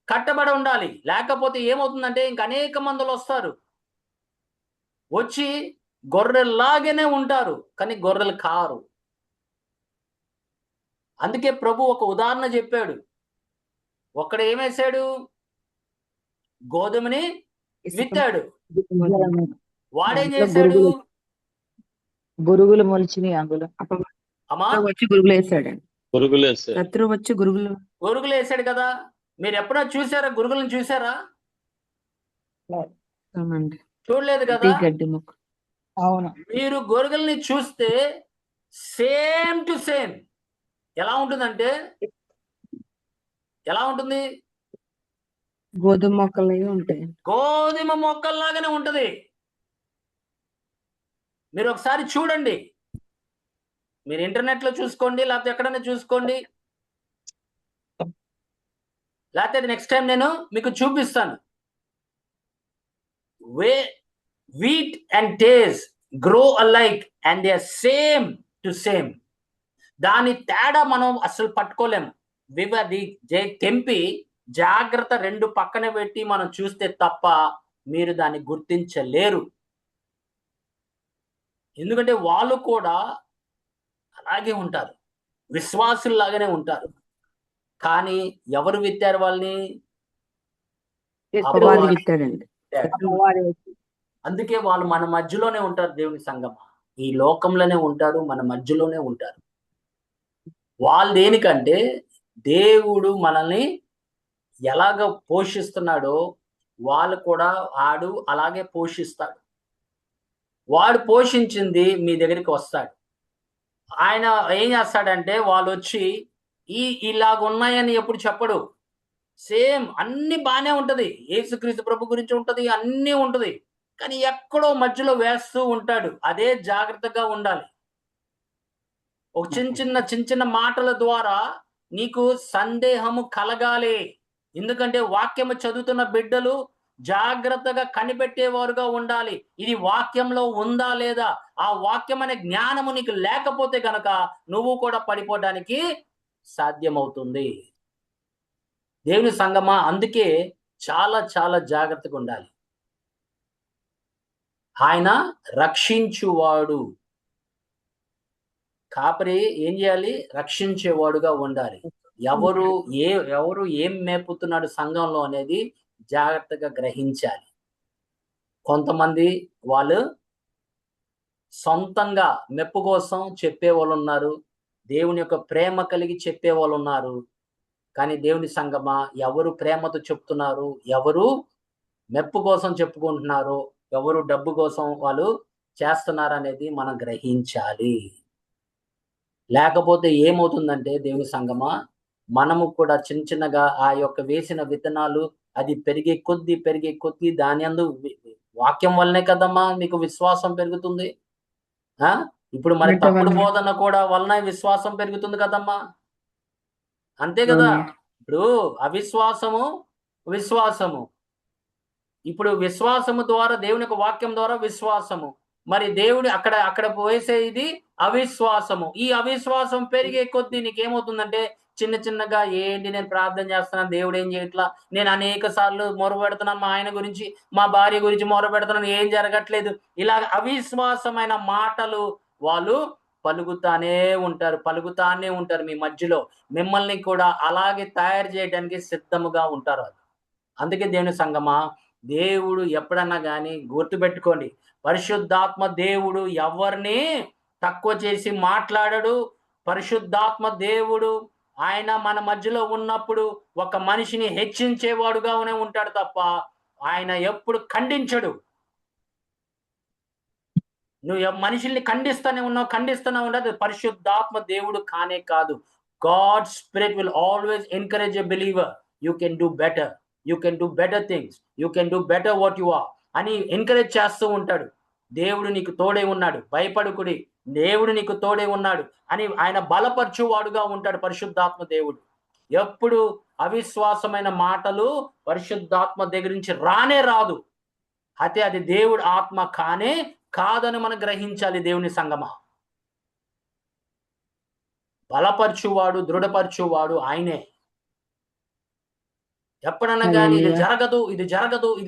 కట్టబడి ఉండాలి. లేకపోతే ఏమవుతుందంటే ఇంక అనేక మందులు వస్తారు, వచ్చి గొర్రెల్లాగానే ఉంటారు, కానీ గొర్రెలు కారు. అందుకే ప్రభు ఒక ఉదాహరణ చెప్పాడు. ఒక్కడు ఏమేశాడు? గోధుమని విత్తాడు. వాడేం చేశాడు? గురుగులు మొలిచినాయి అందులో. అమ్మా, వచ్చి గురుగులు వేసాడండి. శత్రువు వచ్చి గురుగులు వేసాడు కదా. మీరు ఎప్పుడో చూసారా? గురుగులను చూసారా? చూడలేదు కదా. గడ్డి మొక్క. అవును. మీరు గొరుగుల్ని చూస్తే సేమ్ టు సేమ్ ఎలా ఉంటుందంటే, ఎలా ఉంటుంది? గోధుమ మొక్కలు ఉంటాయి. గోధుమ మొక్కల్లాగానే ఉంటది. మీరు ఒకసారి చూడండి, మీరు ఇంటర్నెట్ లో చూసుకోండి, లేకపోతే ఎక్కడైనా చూసుకోండి, లేకపోతే నెక్స్ట్ టైం నేను మీకు చూపిస్తాను. wheat and tares grow alike and they are same to same. దాని తేడా మనం అసలు పట్టుకోలేము. తెంపి జాగ్రత్త రెండు పక్కన పెట్టి మనం చూస్తే తప్ప మీరు దాన్ని గుర్తించలేరు. ఎందుకంటే వాళ్ళు కూడా అలాగే ఉంటారు, విశ్వాసుల్లాగానే ఉంటారు. కానీ ఎవరు విత్తారు వాళ్ళని? అందుకే వాళ్ళు మన మధ్యలోనే ఉంటారు. దేవుని సంగమా, ఈ లోకంలోనే ఉంటారు, మన మధ్యలోనే ఉంటారు. వాళ్ళు దేనికంటే దేవుడు మనల్ని ఎలాగ పోషిస్తున్నాడో వాళ్ళు కూడా వాడు అలాగే పోషిస్తాడు. వాడు పోషించింది మీ దగ్గరికి వస్తాడు. ఆయన ఏం చేస్తాడంటే వాళ్ళు వచ్చి ఇలాగ ఉన్నాయని ఎప్పుడు చెప్పడు. సేమ్ అన్ని బానే ఉంటది, యేసుక్రీస్తు ప్రభు గురించి ఉంటది, అన్నీ ఉంటది, కానీ ఎక్కడో మధ్యలో వేస్తూ ఉంటాడు. అదే జాగ్రత్తగా ఉండాలి. ఒక చిన్న చిన్న మాటల ద్వారా నీకు సందేహము కలగాలి. ఎందుకంటే వాక్యము చదువుతున్న బిడ్డలు జాగ్రత్తగా కనిపెట్టేవారుగా ఉండాలి. ఇది వాక్యంలో ఉందా లేదా? ఆ వాక్యం అనే జ్ఞానము నీకు లేకపోతే గనక నువ్వు కూడా పడిపోవడానికి సాధ్యమవుతుంది. దేవుని సంగమా, అందుకే చాలా చాలా జాగ్రత్తగా ఉండాలి. ఆయన రక్షించువాడు. కాపరి ఏం చేయాలి? రక్షించేవాడుగా ఉండాలి. ఎవరు ఏం మేపుతున్నాడు సంఘంలో అనేది జాగ్రత్తగా గ్రహించాలి. కొంతమంది వాళ్ళు సొంతంగా మెప్పు కోసం చెప్పేవాళ్ళు ఉన్నారు, దేవుని యొక్క ప్రేమ కలిగి చెప్పేవాళ్ళు ఉన్నారు. కానీ దేవుని సంగమా, ఎవరు ప్రేమతో చెప్తున్నారు, ఎవరు మెప్పు కోసం చెప్పుకుంటున్నారు, ఎవరు డబ్బు కోసం వాళ్ళు చేస్తున్నారు అనేది మనం గ్రహించాలి. లేకపోతే ఏమవుతుందంటే దేవుని సంగమా, మనము కూడా చిన్న చిన్నగా ఆ యొక్క వేసిన విత్తనాలు అది పెరిగే కొద్దీ దాని యందు వాక్యం వల్లనే కదమ్మా మీకు విశ్వాసం పెరుగుతుంది. ఇప్పుడు మరి అంత తప్పుడు వల్ల బోధన కూడా వలన విశ్వాసం పెరుగుతుంది కదమ్మా. అంతే కదా. అవునండి. ఇప్పుడు అవిశ్వాసము, విశ్వాసము. ఇప్పుడు విశ్వాసము ద్వారా దేవుని యొక్క వాక్యం ద్వారా విశ్వాసము. మరి దేవుడు అక్కడ అక్కడ వేసే ఇది అవిశ్వాసము. ఈ అవిశ్వాసం పెరిగే కొద్దీ నీకేమవుతుందంటే చిన్న చిన్నగా ఏంటి నేను ప్రార్థన చేస్తున్నాను, దేవుడు ఏం చేయట్లా, నేను అనేక సార్లు మొరపెడుతున్నాను మా ఆయన గురించి, మా భార్య గురించి మొరపెడుతున్నాను, ఏం జరగట్లేదు. ఇలా అవిశ్వాసమైన మాటలు వాళ్ళు పలుకుతానే ఉంటారు మీ మధ్యలో. మిమ్మల్ని కూడా అలాగే తయారు చేయడానికి సిద్ధముగా ఉంటారు. అందుకే దేవుని సంగమా, దేవుడు ఎప్పుడన్నా కానీ గుర్తుపెట్టుకోండి, పరిశుద్ధాత్మ దేవుడు ఎవరిని తక్కువ చేసి మాట్లాడడు. పరిశుద్ధాత్మ దేవుడు ఆయన మన మధ్యలో ఉన్నప్పుడు ఒక మనిషిని హెచ్చించేవాడుగానే ఉంటాడు తప్ప ఆయన ఎప్పుడు ఖండించడు. నువ్వు మనుషుల్ని ఖండిస్తూనే ఉండదు. పరిశుద్ధాత్మ దేవుడు కానే కాదు. God spirit will always encourage a believer. You can do better, you can do better things, you can do better what you are అని ఎంకరేజ్ చేస్తూ ఉంటాడు. దేవుడు నీకు తోడే ఉన్నాడు, భయపడుకుడి, దేవుడు నీకు తోడే ఉన్నాడు అని ఆయన బలపరచువాడుగా ఉంటాడు పరిశుద్ధాత్మ దేవుడు. ఎప్పుడు అవిశ్వాసమైన మాటలు పరిశుద్ధాత్మ దగ్గర నుంచి రానే రాదు. అయితే అది దేవుడు ఆత్మ కానే కాదని మనం గ్రహించాలి. దేవుని సంగమా, బలపరచువాడు, దృఢపరచువాడు ఆయనే. ఎప్పుడన్నా కానీ ఇది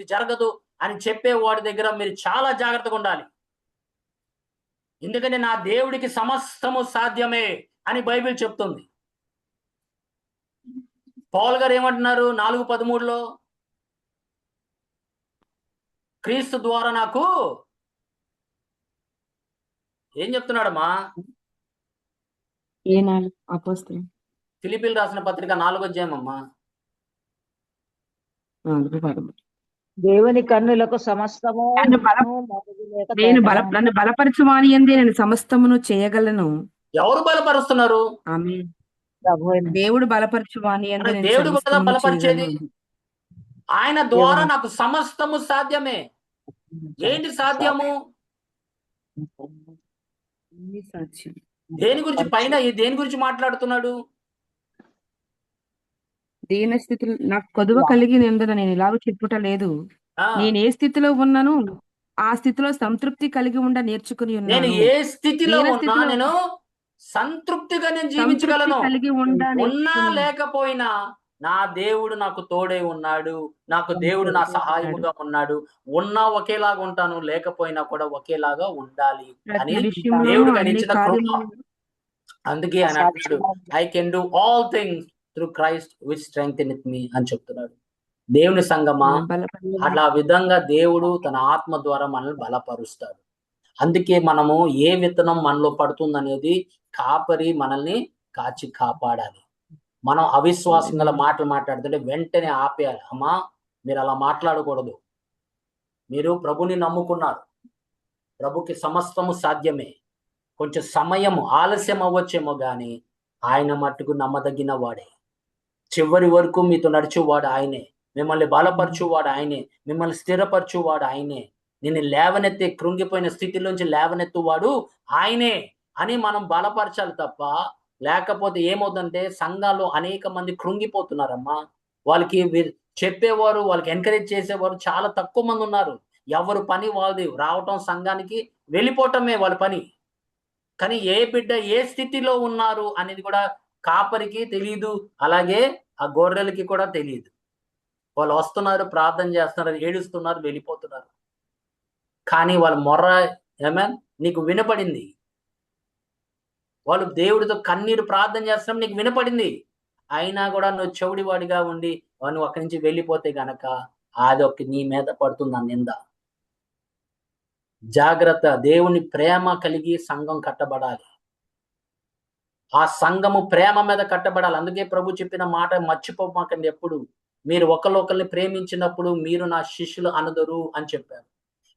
జరగదు అని చెప్పే వాడి దగ్గర మీరు చాలా జాగ్రత్తగా ఉండాలి. ఎందుకంటే నా దేవుడికి సమస్తము సాధ్యమే అని బైబిల్ చెప్తుంది. పౌలు గారు ఏమంటున్నారు 4:13లో, క్రీస్తు ద్వారా నాకు ఏం చెప్తున్నాడమ్మా? ఫిలిప్పీలు రాసిన పత్రిక 4వ అధ్యాయమమ్మా. దేవుని కన్నులకు సమస్తము నన్ను బలపరచువాని యందే నేను సమస్తమును చేయగలను. ఎవరు బలపరుస్తున్నారు? ఆమేన్. దేవుడు బలపరచువాని యందే నేను దేవుడు కదా సమస్తమును బలపరిచేది. చేయగలను. ఆయన ద్వారా నాకు సమస్తము సాధ్యమే. ఏంటి సాధ్యము? దేని గురించి దేని గురించి మాట్లాడుతున్నాడు? దీన స్థితిలో నాకు కొదువ కలిగి నేను ఇలాగ చెప్పుట లేదు. నేను ఏ స్థితిలో ఉన్నాను ఆ స్థితిలో సంతృప్తి కలిగి ఉండ నేర్చుకుని నేను ఉన్నాను. ఏ స్థితిలో ఉన్నా నేను సంతృప్తిగా నేను జీవించగలను. కలిగి ఉన్నా లేకపోయినా నా దేవుడు నాకు తోడే ఉన్నాడు, నాకు దేవుడు నా సహాయముగా ఉన్నాడు. ఉన్నా ఒకేలాగా ఉంటాను, లేకపోయినా కూడా ఒకేలాగా ఉండాలి అని దేవుడికి ఆయన ఇచ్చిన కృప. అందుకే ఆయన అంటాడు, I can do all things through Christ which strengtheneth me అని చెప్తున్నాడు. దేవుని సంగమా, అట్లా విధంగా దేవుడు తన ఆత్మ ద్వారా మనల్ని బలపరుస్తాడు. అందుకే మనము ఏ విత్తనం మనలో పడుతుందనేది కాపరి మనల్ని కాచి కాపాడాలి. మనం అవిశ్వాసం గల మాటలు మాట్లాడుతుంటే వెంటనే ఆపేయాలి. అమ్మా, మీరు అలా మాట్లాడకూడదు. మీరు ప్రభుని నమ్ముకున్నారు, ప్రభుకి సమస్తము సాధ్యమే. కొంచెం సమయం ఆలస్యం అవ్వచ్చేమో కానీ ఆయన మట్టుకు నమ్మదగిన వాడే. చివరి వరకు మీతో నడిచేవాడు ఆయనే, మిమ్మల్ని బలపరచువాడు ఆయనే, మిమ్మల్ని స్థిరపరచువాడు ఆయనే, నిన్ను లేవనెత్తే కృంగిపోయిన స్థితిలోంచి లేవనెత్తువాడు ఆయనే అని మనం బలపరచాలి తప్ప, లేకపోతే ఏమవుతుందంటే సంఘాల్లో అనేక మంది కృంగిపోతున్నారమ్మా. వాళ్ళకి చెప్పేవారు, వాళ్ళకి ఎంకరేజ్ చేసేవారు చాలా తక్కువ మంది ఉన్నారు. ఎవరు పని వాళ్ళది, రావటం సంఘానికి వెళ్ళిపోవటమే వాళ్ళ పని. కానీ ఏ బిడ్డ ఏ స్థితిలో ఉన్నారు అనేది కూడా కాపరికి తెలియదు, అలాగే ఆ గొర్రెలకి కూడా తెలియదు. వాళ్ళు వస్తున్నారు, ప్రార్థన చేస్తున్నారు, ఏడుస్తున్నారు, వెళ్ళిపోతున్నారు. కానీ వాళ్ళ మొర్ర నీకు వినపడింది. వాళ్ళు దేవుడితో కన్నీరు ప్రార్థన చేస్తున్నాం, నీకు వినపడింది. అయినా కూడా నువ్వు చెవుడివాడిగా ఉండి నువ్వు అక్కడి నుంచి వెళ్ళిపోతే గనక అదొక నీ మీద పడుతుంది ఆ నింద. జాగ్రత్త. దేవుని ప్రేమ కలిగి సంఘం కట్టబడాలి. ఆ సంఘము ప్రేమ మీద కట్టబడాలి. అందుకే ప్రభు చెప్పిన మాట మర్చిపోమాకండి ఎప్పుడు. మీరు ఒకరిని ప్రేమించినప్పుడు మీరు నా శిష్యులు అనదరు అని చెప్పారు.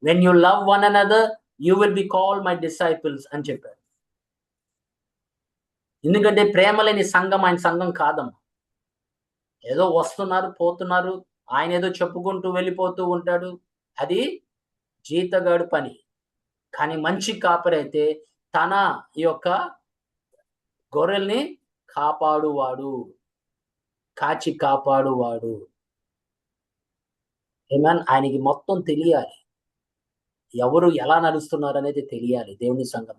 When you love one another you will be called my disciples అని చెప్పారు. ఎందుకంటే ప్రేమ లేని సంఘం ఆయన సంఘం కాదమ్మా. ఏదో వస్తున్నారు పోతున్నారు, ఆయన ఏదో చెప్పుకుంటూ వెళ్ళిపోతూ ఉంటాడు, అది జీతగాడు పని. కానీ మంచి కాపరి అయితే తన యొక్క గొర్రెల్ని కాపాడువాడు, కాచి కాపాడువాడు. ఏమన్ ఆయనకి మొత్తం తెలియాలి, ఎవరు ఎలా నడుస్తున్నారు అనేది తెలియాలి. దేవుని సంఘం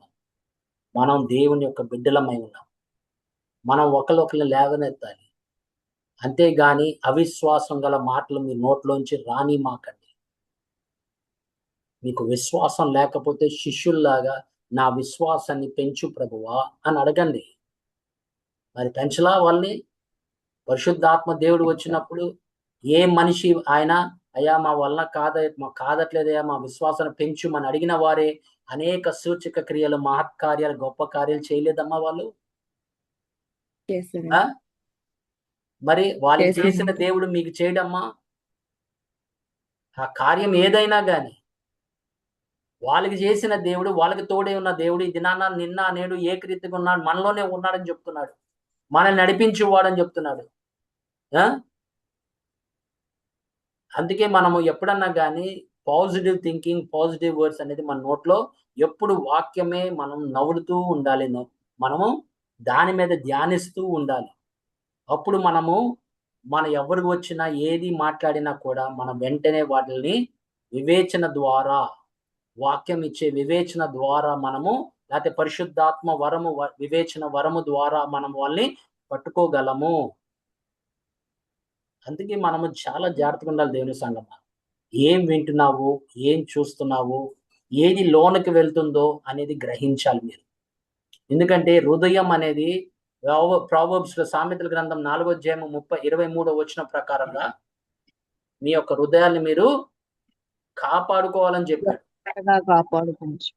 మనం దేవుని యొక్క బిడ్డలమై ఉన్నాం, మనం ఒకరిని లేవనెత్తాలి. అంతేగాని అవిశ్వాసం గల మాటలు మీ నోట్లోంచి రాని మాకండి. మీకు విశ్వాసం లేకపోతే శిష్యుల్లాగా నా విశ్వాసాన్ని పెంచు ప్రభువా అని అడగండి. మరి పెంచలా వాళ్ళని? పరిశుద్ధాత్మ దేవుడు వచ్చినప్పుడు ఏ మనిషి ఆయన అయ్యా మా వల్ల కాదట్లేదయ్యా మా విశ్వాసాన్ని పెంచుమని అడిగిన వారే అనేక సూచక క్రియలు, మహత్కార్యాలు, గొప్ప కార్యాలు చేయలేదమ్మా వాళ్ళు. చేశారు. ఆ? మరి వాళ్ళకి చేశారు. చేసిన దేవుడు మీకు చేయడమ్మా? ఆ కార్యం ఏదైనా గాని వాళ్ళకి చేసిన దేవుడు, వాళ్ళకి తోడే ఉన్న దేవుడు ఈ దినాన నిన్న నేడు ఏకరీతిగా ఉన్నాడు, మనలోనే ఉన్నాడని చెప్తున్నాడు, మనల్ని నడిపించేవాడని చెప్తున్నాడు. అందుకే మనము ఎప్పుడన్నా కానీ పాజిటివ్ థింకింగ్, పాజిటివ్ వర్డ్స్ అనేది మన నోట్లో ఎప్పుడు వాక్యమే మనం నవ్వులుతూ ఉండాలి, మనము దాని మీద ధ్యానిస్తూ ఉండాలి. అప్పుడు మనము ఎవరికి వచ్చినా ఏది మాట్లాడినా కూడా మనం వెంటనే వాటిని వివేచన ద్వారా, వాక్యం ఇచ్చే వివేచన ద్వారా మనము, లేకపోతే పరిశుద్ధాత్మ వరము, వివేచన వరము ద్వారా మనం వాళ్ళని పట్టుకోగలము. అందుకే మనము చాలా జాగ్రత్తగా ఉండాలి దేవుని సంఘం. ఏం వింటున్నావు, ఏం చూస్తున్నావు, ఏది లోనికి వెళ్తుందో అనేది గ్రహించాలి మీరు. ఎందుకంటే హృదయం అనేది ప్రావర్బ్స్ సామెతల గ్రంథం 4వ అధ్యాయం 23వ వచనం ప్రకారంగా మీ యొక్క హృదయాన్ని మీరు కాపాడుకోవాలని చెప్పాడు. కాపాడుకోవచ్చు.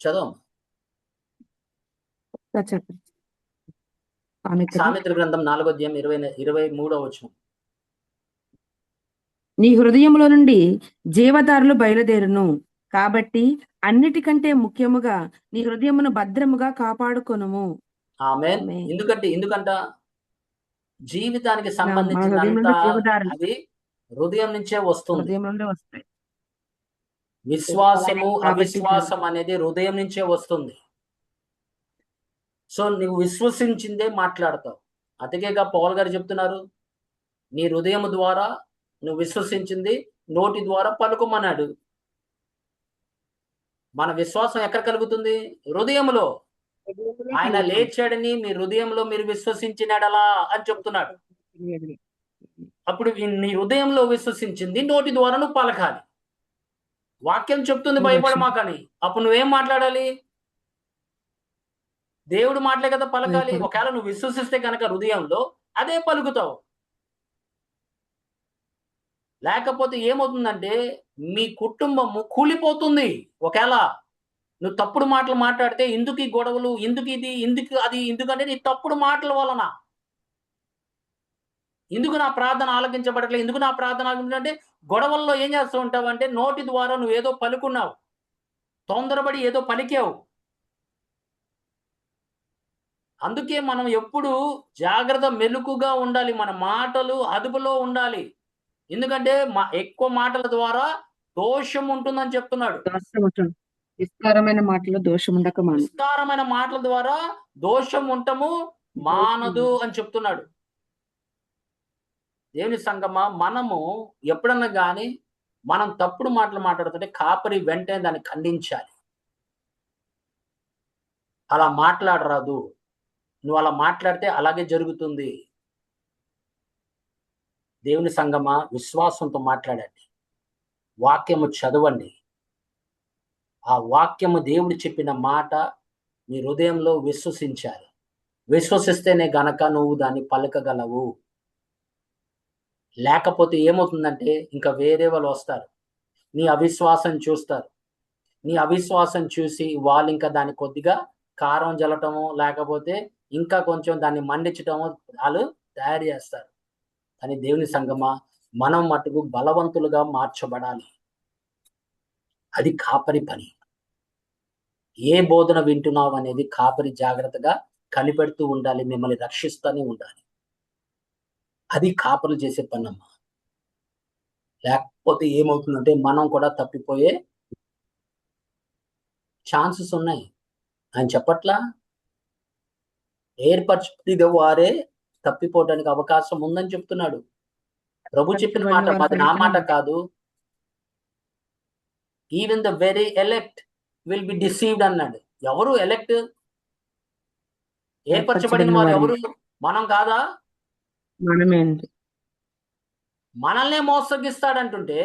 చదవం చెప్పండి. సామెతల గ్రంథం 4వ అధ్యాయం 23వ వచనం. నీ హృదయంలో నుండి జీవధారలు బయలుదేరును, కాబట్టి అన్నిటికంటే ముఖ్యముగా నీ హృదయమును భద్రముగా కాపాడుకొనుము. ఆమేన్. ఎందుకంట జీవితానికి సంబంధించిన అది హృదయం నుంచే వస్తుంది. హృదయం నుండి వస్తాయి. విశ్వాసము, అవిశ్వాసం అనేది హృదయం నుంచే వస్తుంది. సో నువ్వు విశ్వసించిందే మాట్లాడతావు. అందుకేగా పౌలు గారు చెప్తున్నారు, నీ హృదయం ద్వారా నువ్వు విశ్వసించింది నోటి ద్వారా పలుకుమన్నాడు. మన విశ్వాసం ఎక్కడ కలుగుతుంది? హృదయంలో. ఆయన లేచాడని మీ హృదయంలో మీరు విశ్వసించినాడలా అని చెప్తున్నాడు. అప్పుడు నీ హృదయంలో విశ్వసించింది నోటి ద్వారా నువ్వు పలకాలి. వాక్యం చెప్తుంది భయపడమాకని. అప్పుడు నువ్వేం మాట్లాడాలి? దేవుడు మాటలే కదా పలకాలి. ఒకవేళ నువ్వు విశ్వసిస్తే కనుక హృదయంలో అదే పలుకుతావు. లేకపోతే ఏమవుతుందంటే మీ కుటుంబము కూలిపోతుంది. ఒకవేళ నువ్వు తప్పుడు మాటలు మాట్లాడితే ఎందుకు ఈ గొడవలు, ఎందుకు ఇది, ఎందుకు అది, ఎందుకంటే నీ తప్పుడు మాటల వలన. ఎందుకు నా ప్రార్థన ఆలకించబడట్లేదు, ఎందుకు నా ప్రార్థన ఆలకించంటే గొడవల్లో ఏం చేస్తూ ఉంటావు అంటే నోటి ద్వారా నువ్వు ఏదో పలుకున్నావు, తొందరపడి ఏదో పలికావు. అందుకే మనం ఎప్పుడు జాగ్రత్త, మెలకుగా ఉండాలి. మన మాటలు అదుపులో ఉండాలి. ఎందుకంటే ఎక్కువ మాటల ద్వారా దోషం ఉంటుందని చెప్తున్నాడు. విస్తారమైన మాటలో దోషం ఉండక మానదు. విస్తారమైన మాటల ద్వారా దోషం ఉండటము మానదు అని చెప్తున్నాడు. దేవుని సంగమా, మనము ఎప్పుడన్నా కానీ మనం తప్పుడు మాటలు మాట్లాడుతుంటే కాపరి వెంటనే దాన్ని ఖండించాలి. అలా మాట్లాడరాదు, నువ్వు అలా మాట్లాడితే అలాగే జరుగుతుంది. దేవుని సంగమా, విశ్వాసంతో మాట్లాడండి, వాక్యము చదవండి. ఆ వాక్యము దేవుడు చెప్పిన మాట నీ హృదయంలో విశ్వసించాలి. విశ్వసిస్తేనే గనక నువ్వు దాన్ని పలకగలవు. లేకపోతే ఏమవుతుందంటే ఇంకా వేరే వాళ్ళు వస్తారు, నీ అవిశ్వాసం చూస్తారు. నీ అవిశ్వాసం చూసి వాళ్ళు ఇంకా దాన్ని కొద్దిగా కారం జల్లటము, లేకపోతే ఇంకా కొంచెం దాన్ని మండించటము వాళ్ళు తయారు చేస్తారు. కానీ దేవుని సంగమా, మనం మటుకు బలవంతులుగా మార్చబడాలి. అది కాపరి పని. ఏ బోధన వింటున్నావు అనేది కాపరి జాగ్రత్తగా కనిపెడుతూ ఉండాలి, మిమ్మల్ని రక్షిస్తూనే ఉండాలి. అది కాపరులు చేసే పనమ్మా. లేకపోతే ఏమవుతుందంటే మనం కూడా తప్పిపోయే ఛాన్సెస్ ఉన్నాయి. ఆయన చెప్పట్లా? ఏర్పరచుకునే వారే తప్పిపోవడానికి అవకాశం ఉందని చెప్తున్నాడు. ప్రభు చెప్పిన మాట, ఏర్పరచబడిన వారు అది నా సైతం మాట కాదు. Even the very elect will be deceived అన్నాడు. ఎవరు ఎలెక్ట్? ఏర్పరచబడిన వారు ఎవరు? మనం కాదా? మనమే అండి. మనల్నే మోసగిస్తాడంటుంటే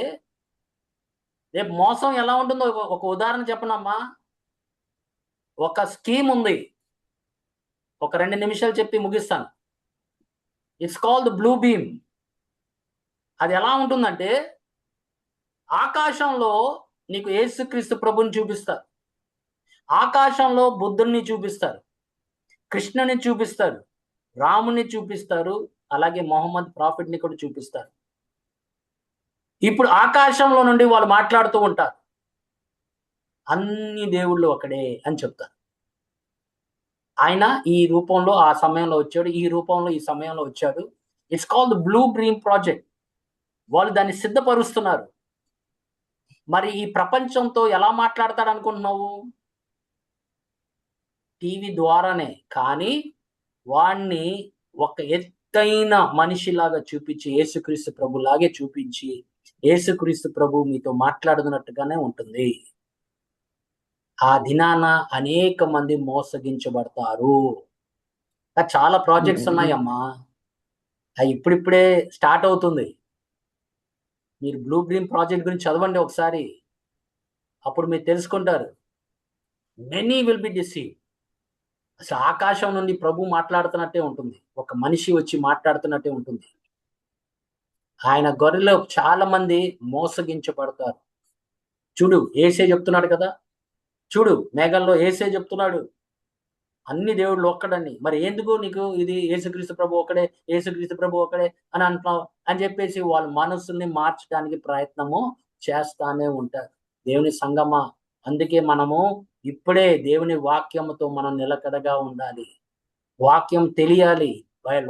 రేపు మోసం ఎలా ఉంటుందో ఒక ఉదాహరణ చెప్పనమ్మా. ఒక స్కీమ్ ఉంది, ఒక 2 నిమిషాలు చెప్పి ముగిస్తాను. It's called blue beam. అది ఎలా ఉంటుందంటే ఆకాశంలో నీకు యేసుక్రీస్తు ప్రభుని చూపిస్తారు, ఆకాశంలో బుద్ధుడిని చూపిస్తారు, కృష్ణుని చూపిస్తారు, రాముని చూపిస్తారు, అలాగే మొహమ్మద్ ప్రాఫిట్ని కూడా చూపిస్తారు. ఇప్పుడు ఆకాశంలో నుండి వాళ్ళు మాట్లాడుతూ ఉంటారు, అన్ని దేవుళ్ళు ఒకడే అని చెప్తారు. ఆయన ఈ రూపంలో ఆ సమయంలో వచ్చాడు, ఈ రూపంలో ఈ సమయంలో వచ్చాడు. It's called blue dream project. వాళ్ళు దాన్ని సిద్ధపరుస్తున్నారు. మరి ఈ ప్రపంచంతో ఎలా మాట్లాడతాడు అనుకుంటున్నావు? టీవీ ద్వారానే. కానీ వాణ్ణి ఒక ఎత్తైన మనిషిలాగా చూపించి, యేసుక్రీస్తు ప్రభులాగే చూపించి, యేసుక్రీస్తు ప్రభు మీతో మాట్లాడుతున్నట్టుగానే ఉంటుంది. ఆ దినాన అనేక మంది మోసగించబడతారు. చాలా ప్రాజెక్ట్స్ ఉన్నాయమ్మా. అవి ఇప్పుడిప్పుడే స్టార్ట్ అవుతుంది. మీరు బ్లూ డ్రీమ్ ప్రాజెక్ట్ గురించి చదవండి ఒకసారి, అప్పుడు మీరు తెలుసుకుంటారు. Many will be deceive. అసలు ఆకాశం నుండి ప్రభు మాట్లాడుతున్నట్టే ఉంటుంది, ఒక మనిషి వచ్చి మాట్లాడుతున్నట్టే ఉంటుంది. ఆయన గొర్రెలో చాలా మంది మోసగించబడతారు. చూడు, యేసే చెప్తున్నాడు కదా, చూడు మేఘంలో యేసే చెప్తున్నాడు అన్ని దేవుళ్ళు ఒక్కడని. మరి ఎందుకు నీకు ఇది యేసుక్రీస్తు ప్రభు ఒకడే, యేసుక్రీస్తు ప్రభు ఒకడే అని అంటున్నావు అని చెప్పేసి వాళ్ళ మనసుల్ని మార్చడానికి ప్రయత్నము చేస్తానే ఉంటారు. దేవుని సంగమా, అందుకే మనము ఇప్పుడే దేవుని వాక్యముతో మనం నిలకడగా ఉండాలి. వాక్యం తెలియాలి.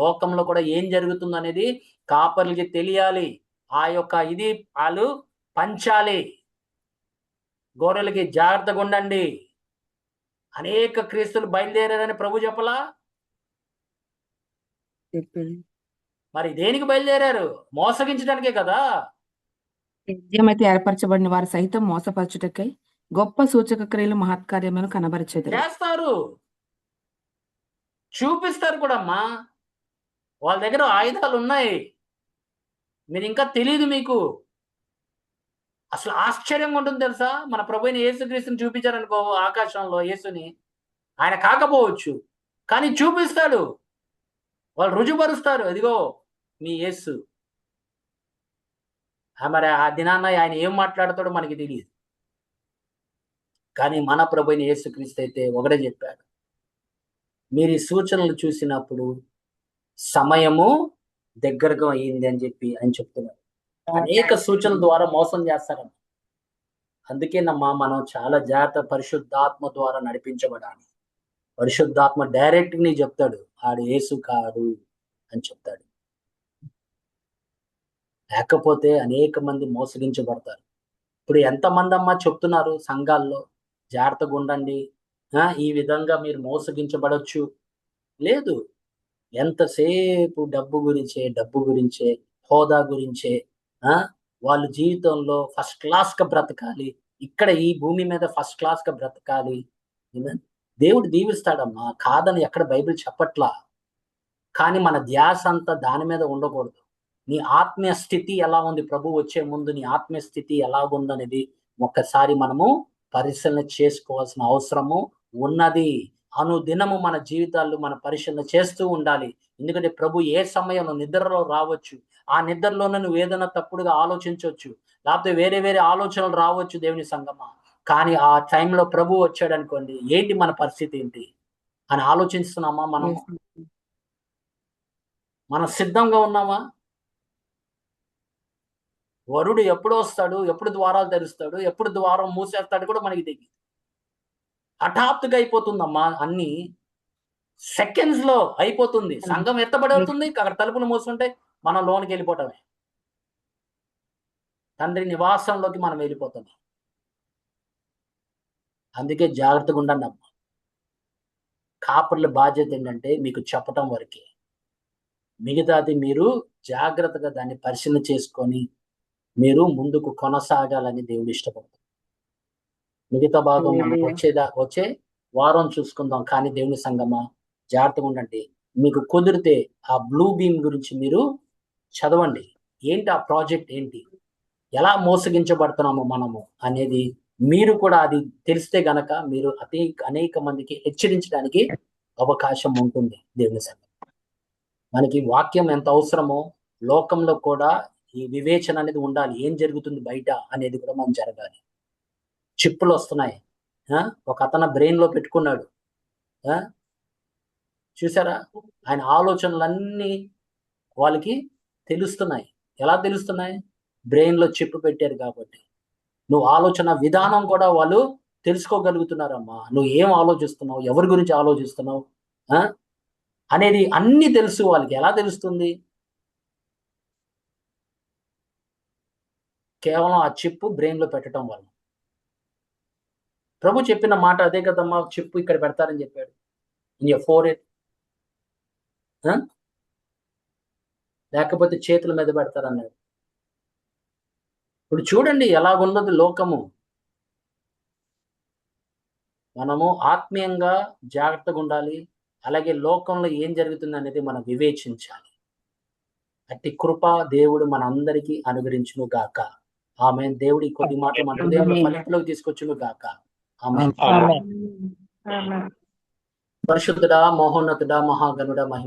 లోకంలో కూడా ఏం జరుగుతుంది అనేది కాపర్లకి తెలియాలి. ఆ యొక్క ఇది వాళ్ళు పంచాలి. గొర్రెలకి జాగ్రత్తగా ఉండండి. అనేక క్రీస్తులు బయలుదేరారని ప్రభు చెప్పలా? చెప్పింది. మరి దేనికి బయలుదేరారు? మోసగించడానికే కదా. నిజమైతే ఏర్పరచబడిన వారు సైతం మోసపరచుటకై గొప్ప సూచక క్రియలు మహత్కార్యములను కనబరిచెదరు. చేస్తారు, చూపిస్తారు కూడా అమ్మా. వాళ్ళ దగ్గర ఆయుధాలు ఉన్నాయి, మీరు ఇంకా తెలియదు మీకు. అసలు ఆశ్చర్యంగా ఉంటుంది తెలుసా? మన ప్రభువైన యేసుక్రీస్తుని చూపించారనుకో ఆకాశంలో యేసుని, ఆయన కాకపోవచ్చు కానీ చూపిస్తాడు. వాళ్ళు రుజుపరుస్తారు, అదిగో మీ యేసు. మరి ఆ దినాన్న ఆయన ఏం మాట్లాడతాడో మనకి తెలియదు. కానీ మన ప్రభువైన యేసుక్రీస్తు అయితే ఒకటే చెప్పాడు, మీరు ఈ సూచనలు చూసినప్పుడు సమయము దగ్గరగా అయ్యింది అని చెప్పి ఆయన చెప్తున్నారు. అనేక సూచనల ద్వారా మోసం చేస్తారమ్మ. అందుకేనమ్మా మనం చాలా జాగ్రత్త, పరిశుద్ధాత్మ ద్వారా నడిపించబడాలి. పరిశుద్ధాత్మ డైరెక్ట్ ని చెప్తాడు, ఆడు యేసు కాడు అని చెప్తాడు. లేకపోతే అనేక మంది మోసగించబడతారు. ఇప్పుడు ఎంతమంది అమ్మా చెప్తున్నారు సంఘాల్లో, జాగ్రత్తగా ఉండండి, ఈ విధంగా మీరు మోసగించబడొచ్చు. లేదు, ఎంతసేపు డబ్బు గురించే, హోదా గురించే. వాళ్ళ జీవితంలో ఫస్ట్ క్లాస్ గా బ్రతకాలి, ఇక్కడ ఈ భూమి మీద ఫస్ట్ క్లాస్ గా బ్రతకాలి. దేవుడు దీవిస్తాడమ్మా, కాదని ఎక్కడ బైబిల్ చెప్పట్లా. కానీ మన ధ్యాస అంతా దాని మీద ఉండకూడదు. నీ ఆత్మీయ స్థితి ఎలా ఉంది, ప్రభు వచ్చే ముందు నీ ఆత్మీయ స్థితి ఎలా ఉందనేది ఒక్కసారి మనము పరిశీలన చేసుకోవాల్సిన అవసరము ఉన్నది. అనుదినము మన జీవితాల్లో మన పరిశీలన చేస్తూ ఉండాలి. ఎందుకంటే ప్రభు ఏ సమయంలో నిద్రలో రావచ్చు, ఆ నిద్రలోనే నువ్వు ఏదైనా తప్పుడుగా ఆలోచించవచ్చు, లేకపోతే వేరే వేరే ఆలోచనలు రావచ్చు దేవుని సంగమా. కానీ ఆ టైంలో ప్రభు వచ్చాడు అనుకోండి, ఏంటి మన పరిస్థితి ఏంటి అని ఆలోచిస్తున్నామా? మనం సిద్ధంగా ఉన్నామా? వరుడు ఎప్పుడు వస్తాడు, ఎప్పుడు ద్వారాలు తెరుస్తాడు, ఎప్పుడు ద్వారం మూసేస్తాడు కూడా మనకి తెలియదు. హఠాత్తుగా అయిపోతుందమ్మా అన్ని. సెకండ్స్ లో అయిపోతుంది. సంఘం ఎత్తబడుతుంది, అక్కడ తలుపులు మూసుకుంటే మనం లోనికి వెళ్ళిపోవటమే, తండ్రి నివాసంలోకి మనం వెళ్ళిపోతాం. అందుకే జాగ్రత్తగా ఉండండి అమ్మ. కాపర్ల బాధ్యత ఏంటంటే మీకు చెప్పటం వరకే, మిగతాది మీరు జాగ్రత్తగా దాన్ని పరిశీలన చేసుకొని మీరు ముందుకు కొనసాగాలని దేవుడు ఇష్టపడతాడు. మిగతా భాగం మనం వచ్చే వారం చూసుకుందాం. కానీ దేవుని సంగమా జాగ్రత్తగా ఉండండి. మీకు కుదిరితే ఆ బ్లూ బీమ్ గురించి మీరు చదవండి. ఏంటి ఆ ప్రాజెక్ట్, ఏంటి, ఎలా మోసగించబడుతున్నాము మనము అనేది మీరు కూడా అది తెలిస్తే గనక మీరు అనేక మందికి హెచ్చరించడానికి అవకాశం ఉంటుంది. దేవుని సంగమా మనకి వాక్యం ఎంత అవసరమో లోకంలో కూడా ఈ వివేచన అనేది ఉండాలి. ఏం జరుగుతుంది బయట అనేది కూడా మనం జరగాలి. చిప్పులు వస్తున్నాయి, ఒక అతను బ్రెయిన్ లో పెట్టుకున్నాడు, చూసారా? ఆయన ఆలోచనలన్నీ వాళ్ళకి తెలుస్తున్నాయి. ఎలా తెలుస్తున్నాయి? బ్రెయిన్ లో చిప్పు పెట్టారు కాబట్టి. నువ్వు ఆలోచన విధానం కూడా వాళ్ళు తెలుసుకోగలుగుతున్నారమ్మా. నువ్వు ఏం ఆలోచిస్తున్నావు, ఎవరి గురించి ఆలోచిస్తున్నావు అనేది అన్ని తెలుసు వాళ్ళకి. ఎలా తెలుస్తుంది? కేవలం ఆ చిప్పు బ్రెయిన్ లో పెట్టడం వల్ల. ప్రభు చెప్పిన మాట అదే కదమ్మా, చిప్పు ఇక్కడ పెడతారని చెప్పాడు, ఇన్ యువర్ ఫోర్హెడ్, లేకపోతే చేతుల మీద పెడతారన్నాడు. ఇప్పుడు చూడండి ఎలాగున్నది లోకము. మనము ఆత్మీయంగా జాగ్రత్తగా ఉండాలి. అలాగే లోకంలో ఏం జరుగుతుంది అనేది మనం వివేచించాలి. అట్టి కృప దేవుడు మనందరికీ అనుగ్రహించును గాక. ఆమె దేవుడి కొద్ది మాటలు మన హృదయంలో ఫలింపులోకి తీసుకొచ్చును గాక. ఆమె. పరిశుద్ధుడా, మహోన్నతుడా, మహాగణుడా, మహిమ